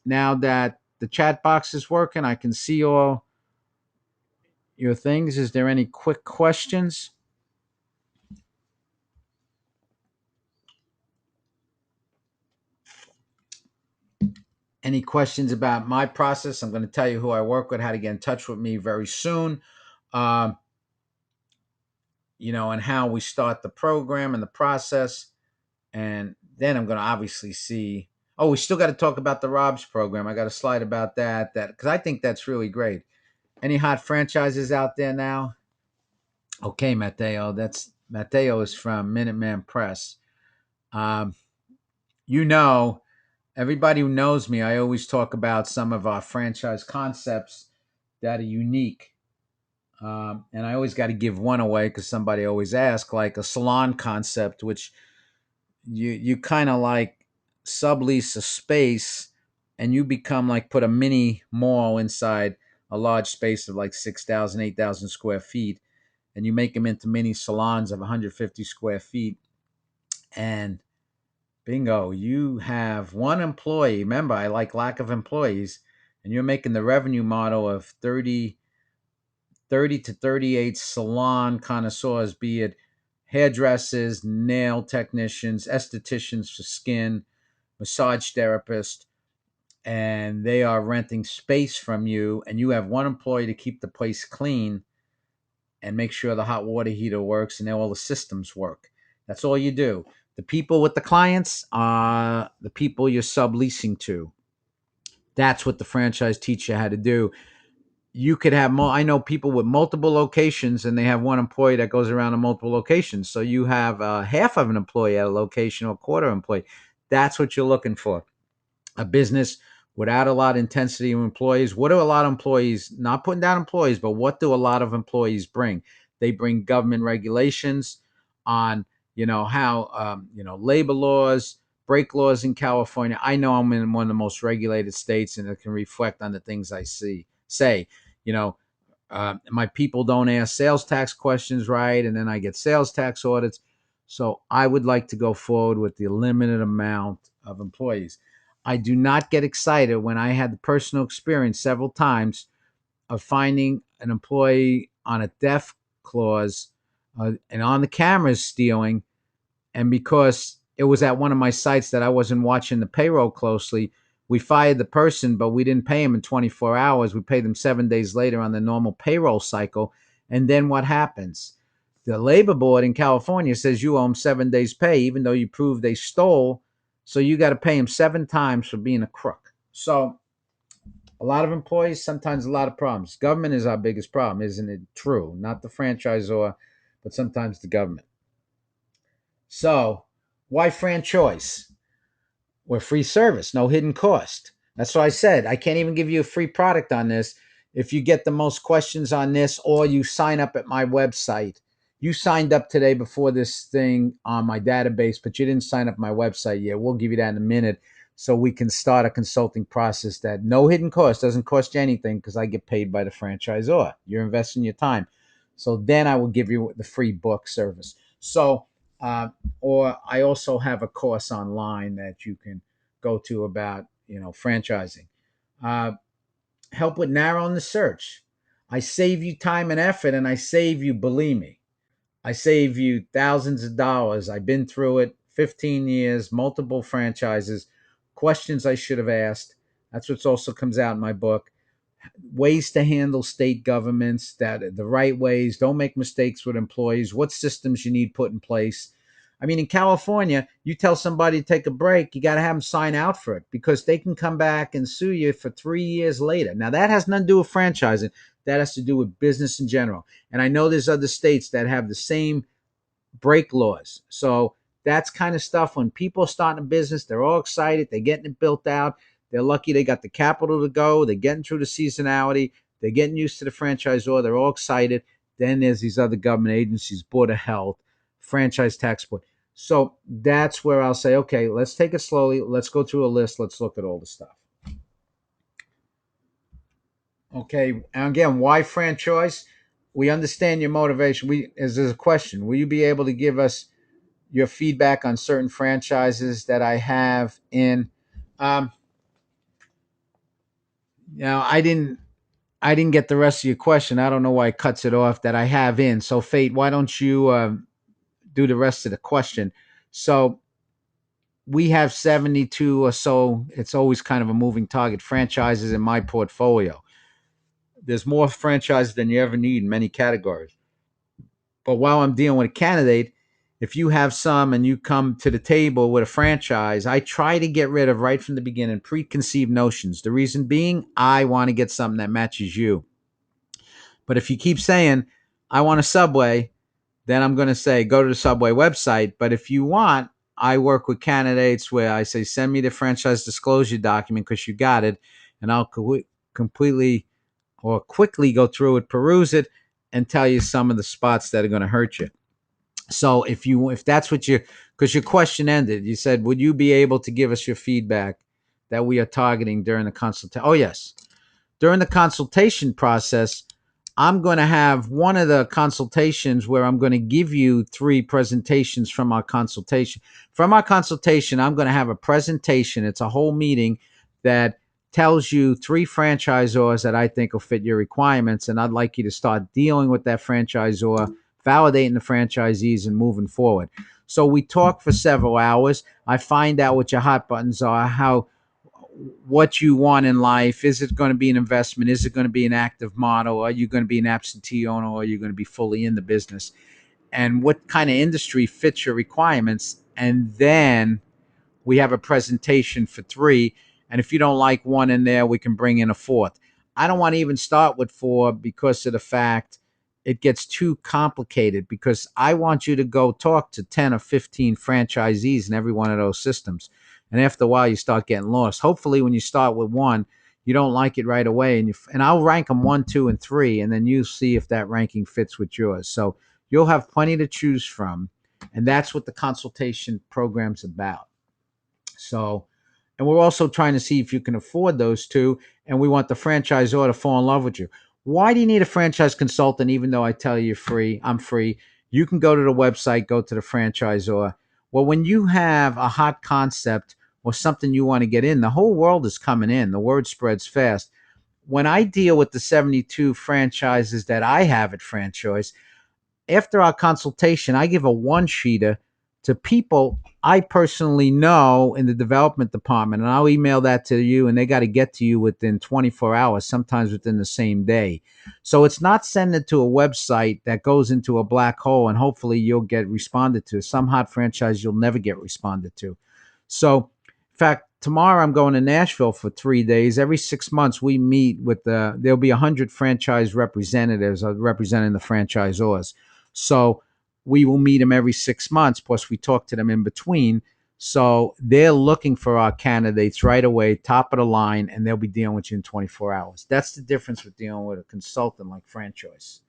now that the chat box is working, I can see all your things. Is there any quick questions? Any questions about my process? I'm going to tell you who I work with, how to get in touch with me very soon. Um, and how we start the program and the process. And then I'm going to obviously see. Oh, we still got to talk about the Rob's program. I got a slide about that because I think that's really great. Any hot franchises out there now? Okay, Matteo. That's Matteo is from Minuteman Press. Um, you know, everybody who knows me, I always talk about some of our franchise concepts that are unique. And I always got to give one away because somebody always asks, like a salon concept, which you kind of like sublease a space, and you become like put a mini mall inside a large space of like 6,000, 8,000 square feet, and you make them into mini salons of 150 square feet. And bingo, you have one employee. Remember, I like lack of employees, and you're making the revenue model of 30 to 38 salon connoisseurs, be it hairdressers, nail technicians, estheticians for skin, massage therapists, and they are renting space from you, and you have one employee to keep the place clean and make sure the hot water heater works and all the systems work. That's all you do. The people with the clients are the people you're subleasing to. That's what the franchise teacher had to do. You could have I know people with multiple locations, and they have one employee that goes around to multiple locations. So you have half of an employee at a location or a quarter employee. That's what you're looking for. A business without a lot of intensity of employees. What do a lot of employees, not putting down employees, but what do a lot of employees bring? They bring government regulations on, how, labor laws, break laws in California. I know I'm in one of the most regulated states, and it can reflect on the things I say, you know, my people don't ask sales tax questions right, and then I get sales tax audits. So I would like to go forward with the limited amount of employees. I do not get excited when I had the personal experience several times of finding an employee on a death clause and on the cameras stealing. And because it was at one of my sites that I wasn't watching the payroll closely, we fired the person, but we didn't pay him in 24 hours. We paid them 7 days later on the normal payroll cycle. And then what happens? The labor board in California says you owe them 7 days pay, even though you proved they stole. So you got to pay them 7 times for being a crook. So a lot of employees, sometimes a lot of problems. Government is our biggest problem, isn't it true? Not the franchisor, but sometimes the government. So why franchise? Or free service, no hidden cost. That's what I said. I can't even give you a free product on this. If you get the most questions on this, or you sign up at my website, you signed up today before this thing on my database, but you didn't sign up my website yet. We'll give you that in a minute so we can start a consulting process that no hidden cost, doesn't cost you anything because I get paid by the franchisor. You're investing your time. So then I will give you the free book service. So, or I also have a course online that you can go to about, franchising. Uh, Help with narrowing the search. I save you time and effort, and I save you, believe me, I save you thousands of dollars. I've been through it, 15 years, multiple franchises, questions I should have asked. That's what also comes out in my book. Ways to handle state governments, that the right ways. Don't make mistakes with employees. What systems you need put in place. I mean, in California, you tell somebody to take a break, you got to have them sign out for it because they can come back and sue you for 3 years later. Now, that has nothing to do with franchising. That has to do with business in general. And I know there's other states that have the same break laws. So that's kind of stuff when people are starting a business, they're all excited, they're getting it built out. They're lucky they got the capital to go, they're getting through the seasonality, they're getting used to the franchisor, they're all excited. Then there's these other government agencies, Board of Health, Franchise Tax Board. So that's where I'll say, okay, let's take it slowly. Let's go through a list. Let's look at all the stuff. Okay. And again, why franchise? We understand your motivation. There's a question. Will you be able to give us your feedback on certain franchises that I have in? Um, I didn't get the rest of your question. I don't know why it cuts it off that I have in. So Fate, why don't you do the rest of the question? So we have 72 or so. It's always kind of a moving target franchises in my portfolio. There's more franchises than you ever need in many categories. But while I'm dealing with a candidate, if you have some and you come to the table with a franchise, I try to get rid of right from the beginning preconceived notions. The reason being, I want to get something that matches you. But if you keep saying, I want a Subway, then I'm going to say, go to the Subway website. But if you want, I work with candidates where I say, send me the franchise disclosure document because you got it. And I'll completely or quickly go through it, peruse it, and tell you some of the spots that are going to hurt you. So if that's what you, because your question ended, you said, would you be able to give us your feedback that we are targeting during the consultation? Oh yes, during the consultation process, I'm going to have one of the consultations where I'm going to give you 3 presentations from our consultation. From our consultation, I'm going to have a presentation. It's a whole meeting that tells you 3 franchisors that I think will fit your requirements. And I'd like you to start dealing with that franchisor, validating the franchisees and moving forward. So we talk for several hours. I find out what your hot buttons are, what you want in life. Is it going to be an investment? Is it going to be an active model? Are you going to be an absentee owner? Or are you going to be fully in the business? And what kind of industry fits your requirements? And then we have a presentation for 3. And if you don't like one in there, we can bring in a 4th. I don't want to even start with 4 because of the fact it gets too complicated, because I want you to go talk to 10 or 15 franchisees in every one of those systems. And after a while, you start getting lost. Hopefully, when you start with one, you don't like it right away. And I'll rank them 1, 2, and 3, and then you see if that ranking fits with yours. So you'll have plenty to choose from. And that's what the consultation program's about. So, and we're also trying to see if you can afford those 2. And we want the franchisor to fall in love with you. Why do you need a franchise consultant? Even though I tell you free, I'm free. You can go to the website, go to the franchisor. Well, when you have a hot concept or something you want to get in, the whole world is coming in. The word spreads fast. When I deal with the 72 franchises that I have at Franchise, after our consultation, I give a one-sheeter to people I personally know in the development department, and I'll email that to you, and they got to get to you within 24 hours, sometimes within the same day. So it's not sending it to a website that goes into a black hole, and hopefully you'll get responded to. Some hot franchise you'll never get responded to. So, in fact, tomorrow I'm going to Nashville for 3 days. Every 6 months we meet with there'll be 100 franchise representatives representing the franchisors. So we will meet them every 6 months. Plus, we talk to them in between. So they're looking for our candidates right away, top of the line, and they'll be dealing with you in 24 hours. That's the difference with dealing with a consultant like Franchise.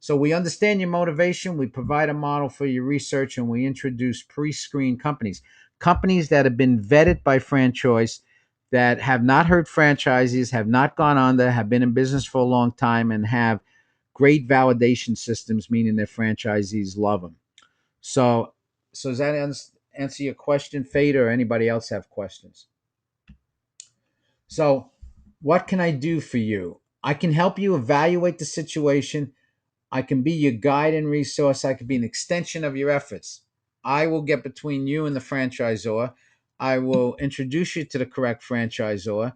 So we understand your motivation. We provide a model for your research, and we introduce pre-screened companies, companies that have been vetted by FranChoice, that have not hurt franchisees, have not gone under, have been in business for a long time, and have great validation systems, meaning their franchisees love them. So, so does that answer your question, Fade, or anybody else have questions? So, what can I do for you? I can help you evaluate the situation. I can be your guide and resource. I can be an extension of your efforts. I will get between you and the franchisor. I will introduce you to the correct franchisor.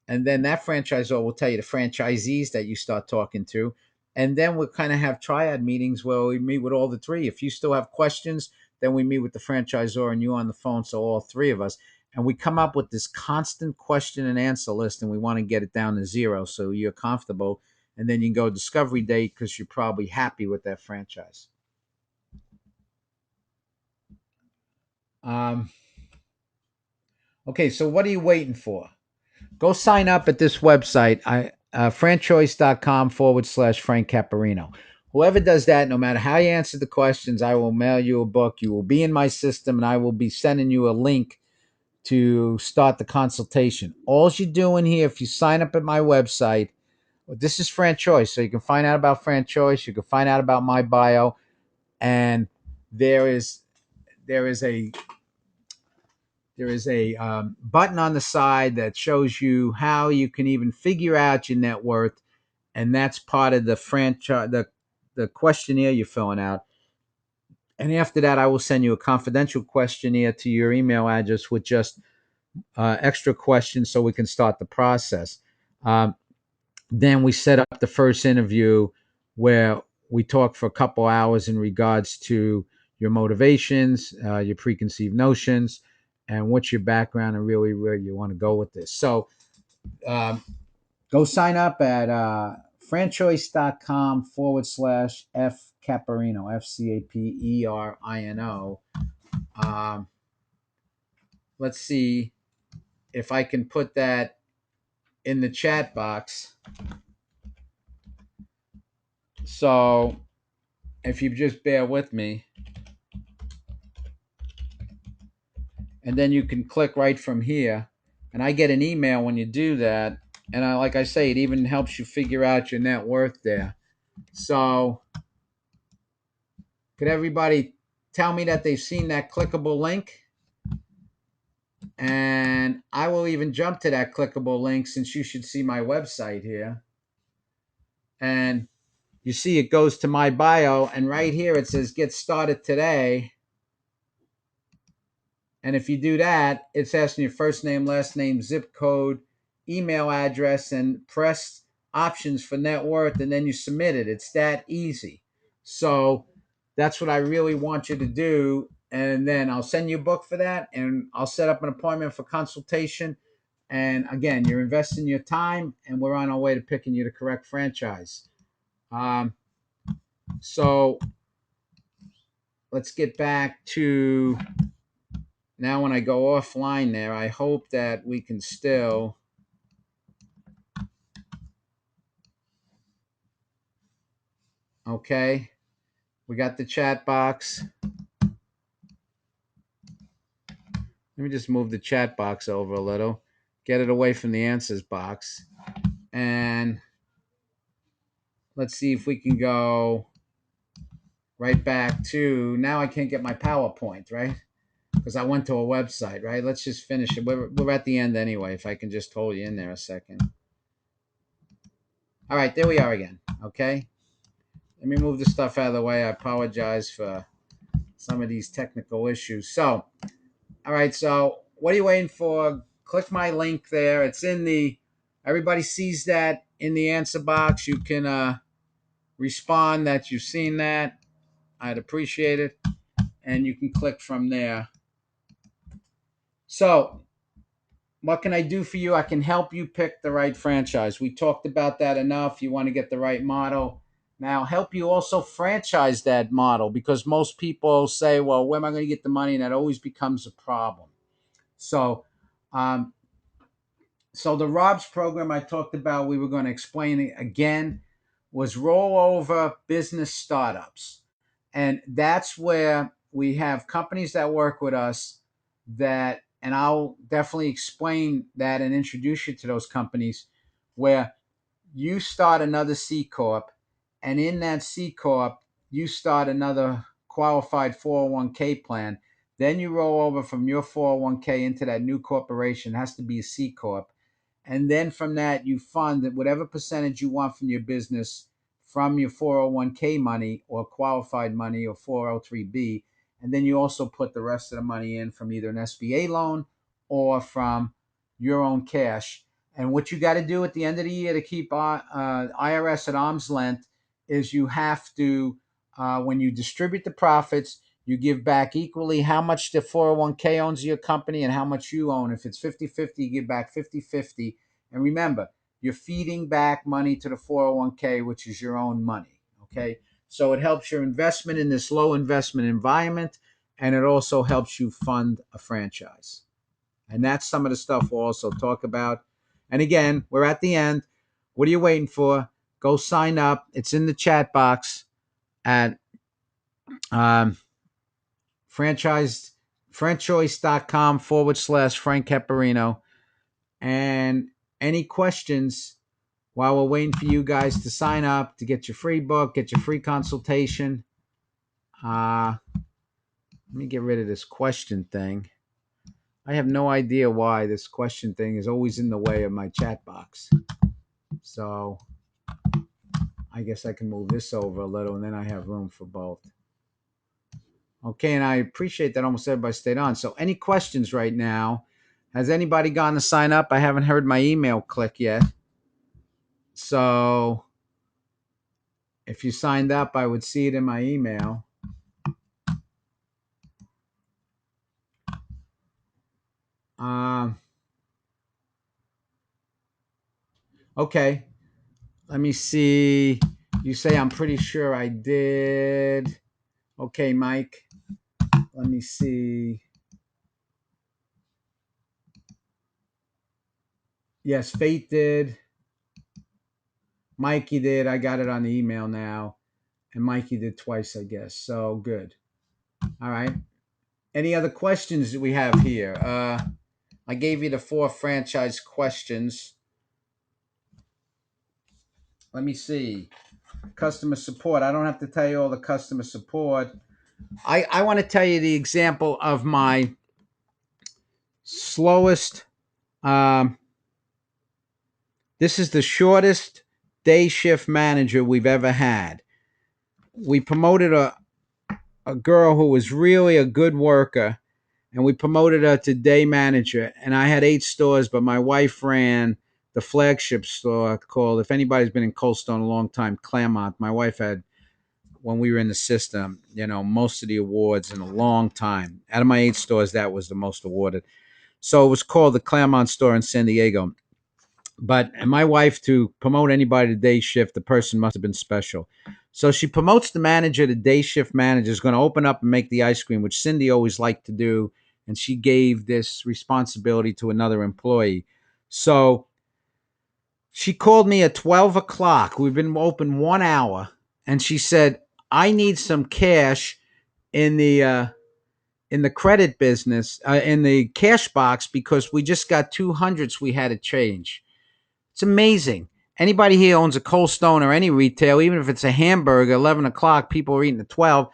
And then that franchisor will tell you the franchisees that you start talking to. And then we'll kind of have triad meetings where we meet with all the three. If you still have questions, then we meet with the franchisor and you on the phone. So all three of us. And we come up with this constant question and answer list, and we want to get it down to zero so you're comfortable. And then you can go discovery date because you're probably happy with that franchise. Um, okay, so what are you waiting for? Go sign up at this website, franchoice.com/ Frank Caparino. Whoever does that, no matter how you answer the questions, I will mail you a book. You will be in my system, and I will be sending you a link to start the consultation. All you're doing here, if you sign up at my website, this is FranChoice, so you can find out about FranChoice. You can find out about my bio, and there is there is a button on the side that shows you how you can even figure out your net worth, and that's part of the franchise, the questionnaire you're filling out. And after that, I will send you a confidential questionnaire to your email address with just extra questions so we can start the process. Um, then we set up the first interview where we talk for a couple hours in regards to your motivations, your preconceived notions, and what's your background and really where you want to go with this. So um, go sign up at franchoice.com/ F Caparino, FCAPERINO. Um, let's see if I can put that in the chat box. So if you just bear with me, and then you can click right from here. And I get an email when you do that. And like I say, it even helps you figure out your net worth there. So could everybody tell me that they've seen that clickable link? And I will even jump to that clickable link since you should see my website here. And you see it goes to my bio, and right here it says get started today. And if you do that, it's asking your first name, last name, zip code, email address, and press options for net worth, and then you submit it. It's that easy. So that's what I really want you to do. And then I'll send you a book for that, and I'll set up an appointment for consultation. And again, you're investing your time, and we're on our way to picking you the correct franchise. So let's get back to now. When I go offline there, I hope that we can still. Okay, we got the chat box. Let me just move the chat box over a little, get it away from the answers box. And let's see if we can go right back to, now I can't get my PowerPoint, right? Because I went to a website, right? Let's just finish it. We're at the end anyway, if I can just hold you in there a second. All right, there we are again, okay? Let me move this stuff out of the way. I apologize for some of these technical issues. So, all right, so what are you waiting for? Click my link there. It's in the, everybody sees that in the answer box. You can respond that you've seen that. I'd appreciate it. And you can click from there. So, what can I do for you? I can help you pick the right franchise. We talked about that enough. You want to get the right model. Now, help you also franchise that model, because most people say, well, where am I going to get the money? And that always becomes a problem. So, um, so the ROBS program I talked about, we were going to explain it again. was rollover business startups. And that's where we have companies that work with us that, and I'll definitely explain that and introduce you to those companies where you start another C Corp, and in that C Corp, you start another qualified 401k plan. Then you roll over from your 401k into that new corporation. It has to be a C Corp. And then from that, you fund whatever percentage you want from your business from your 401k money or qualified money or 403b. And then you also put the rest of the money in from either an SBA loan or from your own cash. And what you got to do at the end of the year to keep IRS at arm's length is you have to, when you distribute the profits, you give back equally how much the 401k owns your company and how much you own. If it's 50-50, you give back 50-50. And remember, you're feeding back money to the 401k, which is your own money. Okay. So it helps your investment in this low investment environment, and it also helps you fund a franchise. And that's some of the stuff we'll also talk about. And again, we're at the end. What are you waiting for? Go sign up. It's in the chat box at um, franchoice.com/Frank Caparino. And any questions while we're waiting for you guys to sign up to get your free book, get your free consultation. Let me get rid of this question thing. I have no idea why this question thing is always in the way of my chat box. So I guess I can move this over a little, and then I have room for both. Okay, and I appreciate that almost everybody stayed on. So any questions right now? Has anybody gone to sign up? I haven't heard my email click yet. So if you signed up, I would see it in my email. Okay, let me see. You say I'm pretty sure I did. Okay, Mike, let me see. Yes, Fate did. Mikey did. I got it on the email now. And Mikey did twice, I guess. So good. All right. Any other questions that we have here? I gave you the 4 franchise questions. Let me see. Customer support. I don't have to tell you all the customer support. I want to tell you the example of my slowest. This is the shortest day shift manager we've ever had. We promoted a girl who was really a good worker, and we promoted her to day manager. And I had 8 stores, but my wife ran the flagship store called, if anybody's been in Cold Stone a long time, Claremont. My wife had, when we were in the system, most of the awards in a long time. Out of my 8 stores, that was the most awarded. So it was called the Claremont store in San Diego. But and my wife, to promote anybody to day shift, the person must have been special. So she promotes the manager. The day shift manager is going to open up and make the ice cream, which Cindy always liked to do. And she gave this responsibility to another employee. So she called me at 12 o'clock. We've been open 1 hour. And she said, I need some cash in the credit business, in the cash box, because we just got 200s we had to change. It's amazing. Anybody here owns a Cold Stone or any retail, even if it's a hamburger, 11 o'clock, people are eating at 12.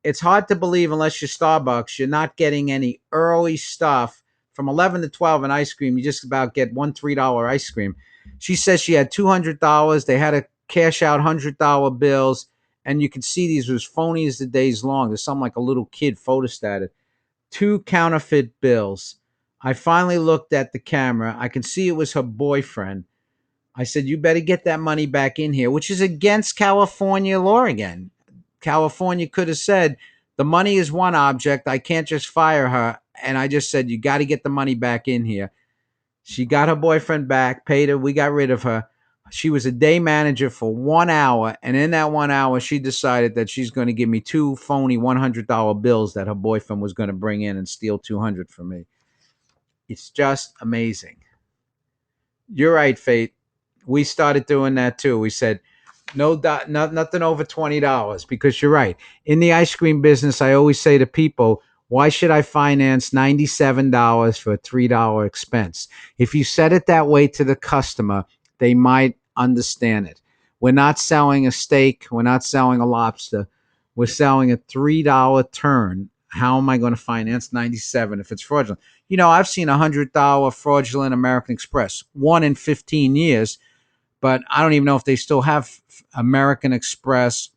It's hard to believe, unless you're Starbucks, you're not getting any early stuff. From 11 to 12 in ice cream, you just about get one $3 ice cream. She says she had $200. They had to cash out $100 bills, and you could see these was phony as the days long. There's something like a little kid photostated. 2 counterfeit bills. I finally looked at the camera. I could see it was her boyfriend. I said, you better get that money back in here, which is against California law again. California could have said, the money is one object. I can't just fire her. And I just said, you got to get the money back in here. She got her boyfriend back, paid her. We got rid of her. She was a day manager for 1 hour. And in that 1 hour, she decided that she's going to give me 2 phony $100 bills that her boyfriend was going to bring in and steal 200 from me. It's just amazing. You're right, Fate. We started doing that too. We said, Nothing over $20, because you're right. In the ice cream business, I always say to people, why should I finance $97 for a $3 expense? If you said it that way to the customer, they might understand it. We're not selling a steak, we're not selling a lobster. We're selling a $3 turn. How am I going to finance 97 if it's fraudulent? I've seen $100 fraudulent American Express, one in 15 years, but I don't even know if they still have American Express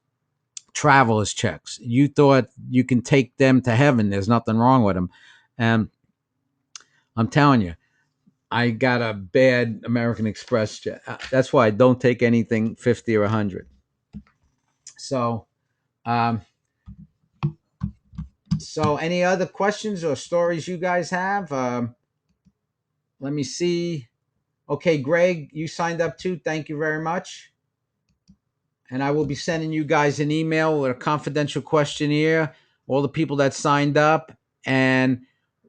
travelers checks. You thought you can take them to heaven. There's nothing wrong with them. And I'm telling you, I got a bad American Express check. That's why I don't take anything 50 or 100. So, um, any other questions or stories you guys have? Let me see. Okay, Greg, you signed up too. Thank you very much. And I will be sending you guys an email with a confidential questionnaire, all the people that signed up. And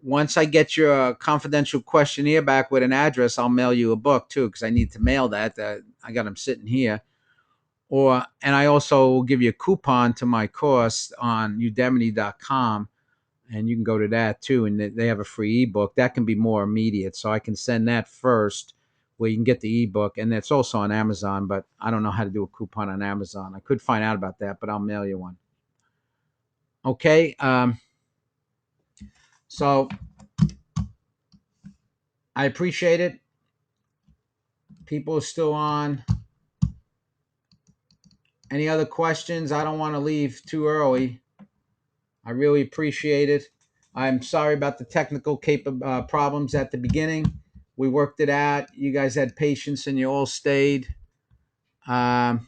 once I get your confidential questionnaire back with an address, I'll mail you a book too, because I need to mail that. I got them sitting here. And I also will give you a coupon to my course on udemy.com, and you can go to that too. And they have a free ebook that can be more immediate. So I can send that first, where you can get the ebook, and it's also on Amazon, but I don't know how to do a coupon on Amazon. I could find out about that, but I'll mail you one. Okay. So I appreciate it. People are still on. Any other questions? I don't want to leave too early. I really appreciate it. I'm sorry about the technical problems at the beginning. We worked it out. You guys had patience and you all stayed. Let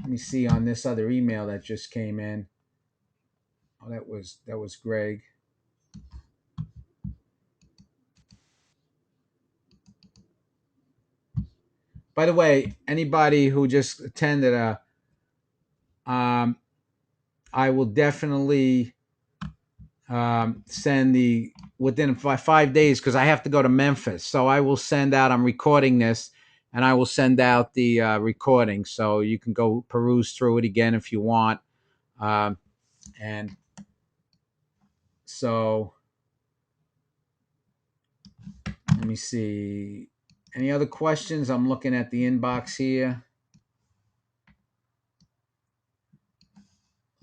me see on this other email that just came in. Oh, that was Greg. By the way, anybody who just attended I will definitely send the within 5 days, because I have to go to Memphis. So I will send out. I'm recording this, and I will send out the recording, so you can go peruse through it again if you want. And so let me see. Any other questions? I'm looking at the inbox here.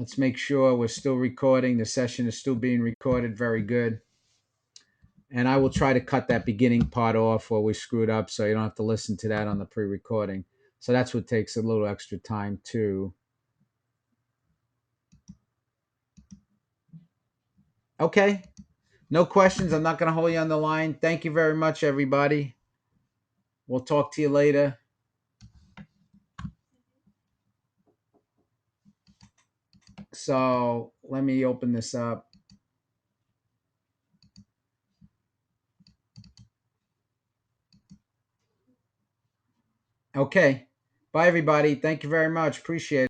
Let's make sure we're still recording. The session is still being recorded. Very good. And I will try to cut that beginning part off where we screwed up, so you don't have to listen to that on the pre-recording. So that's what takes a little extra time too. Okay. No questions. I'm not going to hold you on the line. Thank you very much, everybody. We'll talk to you later. So let me open this up. Okay. Bye, everybody. Thank you very much. Appreciate it.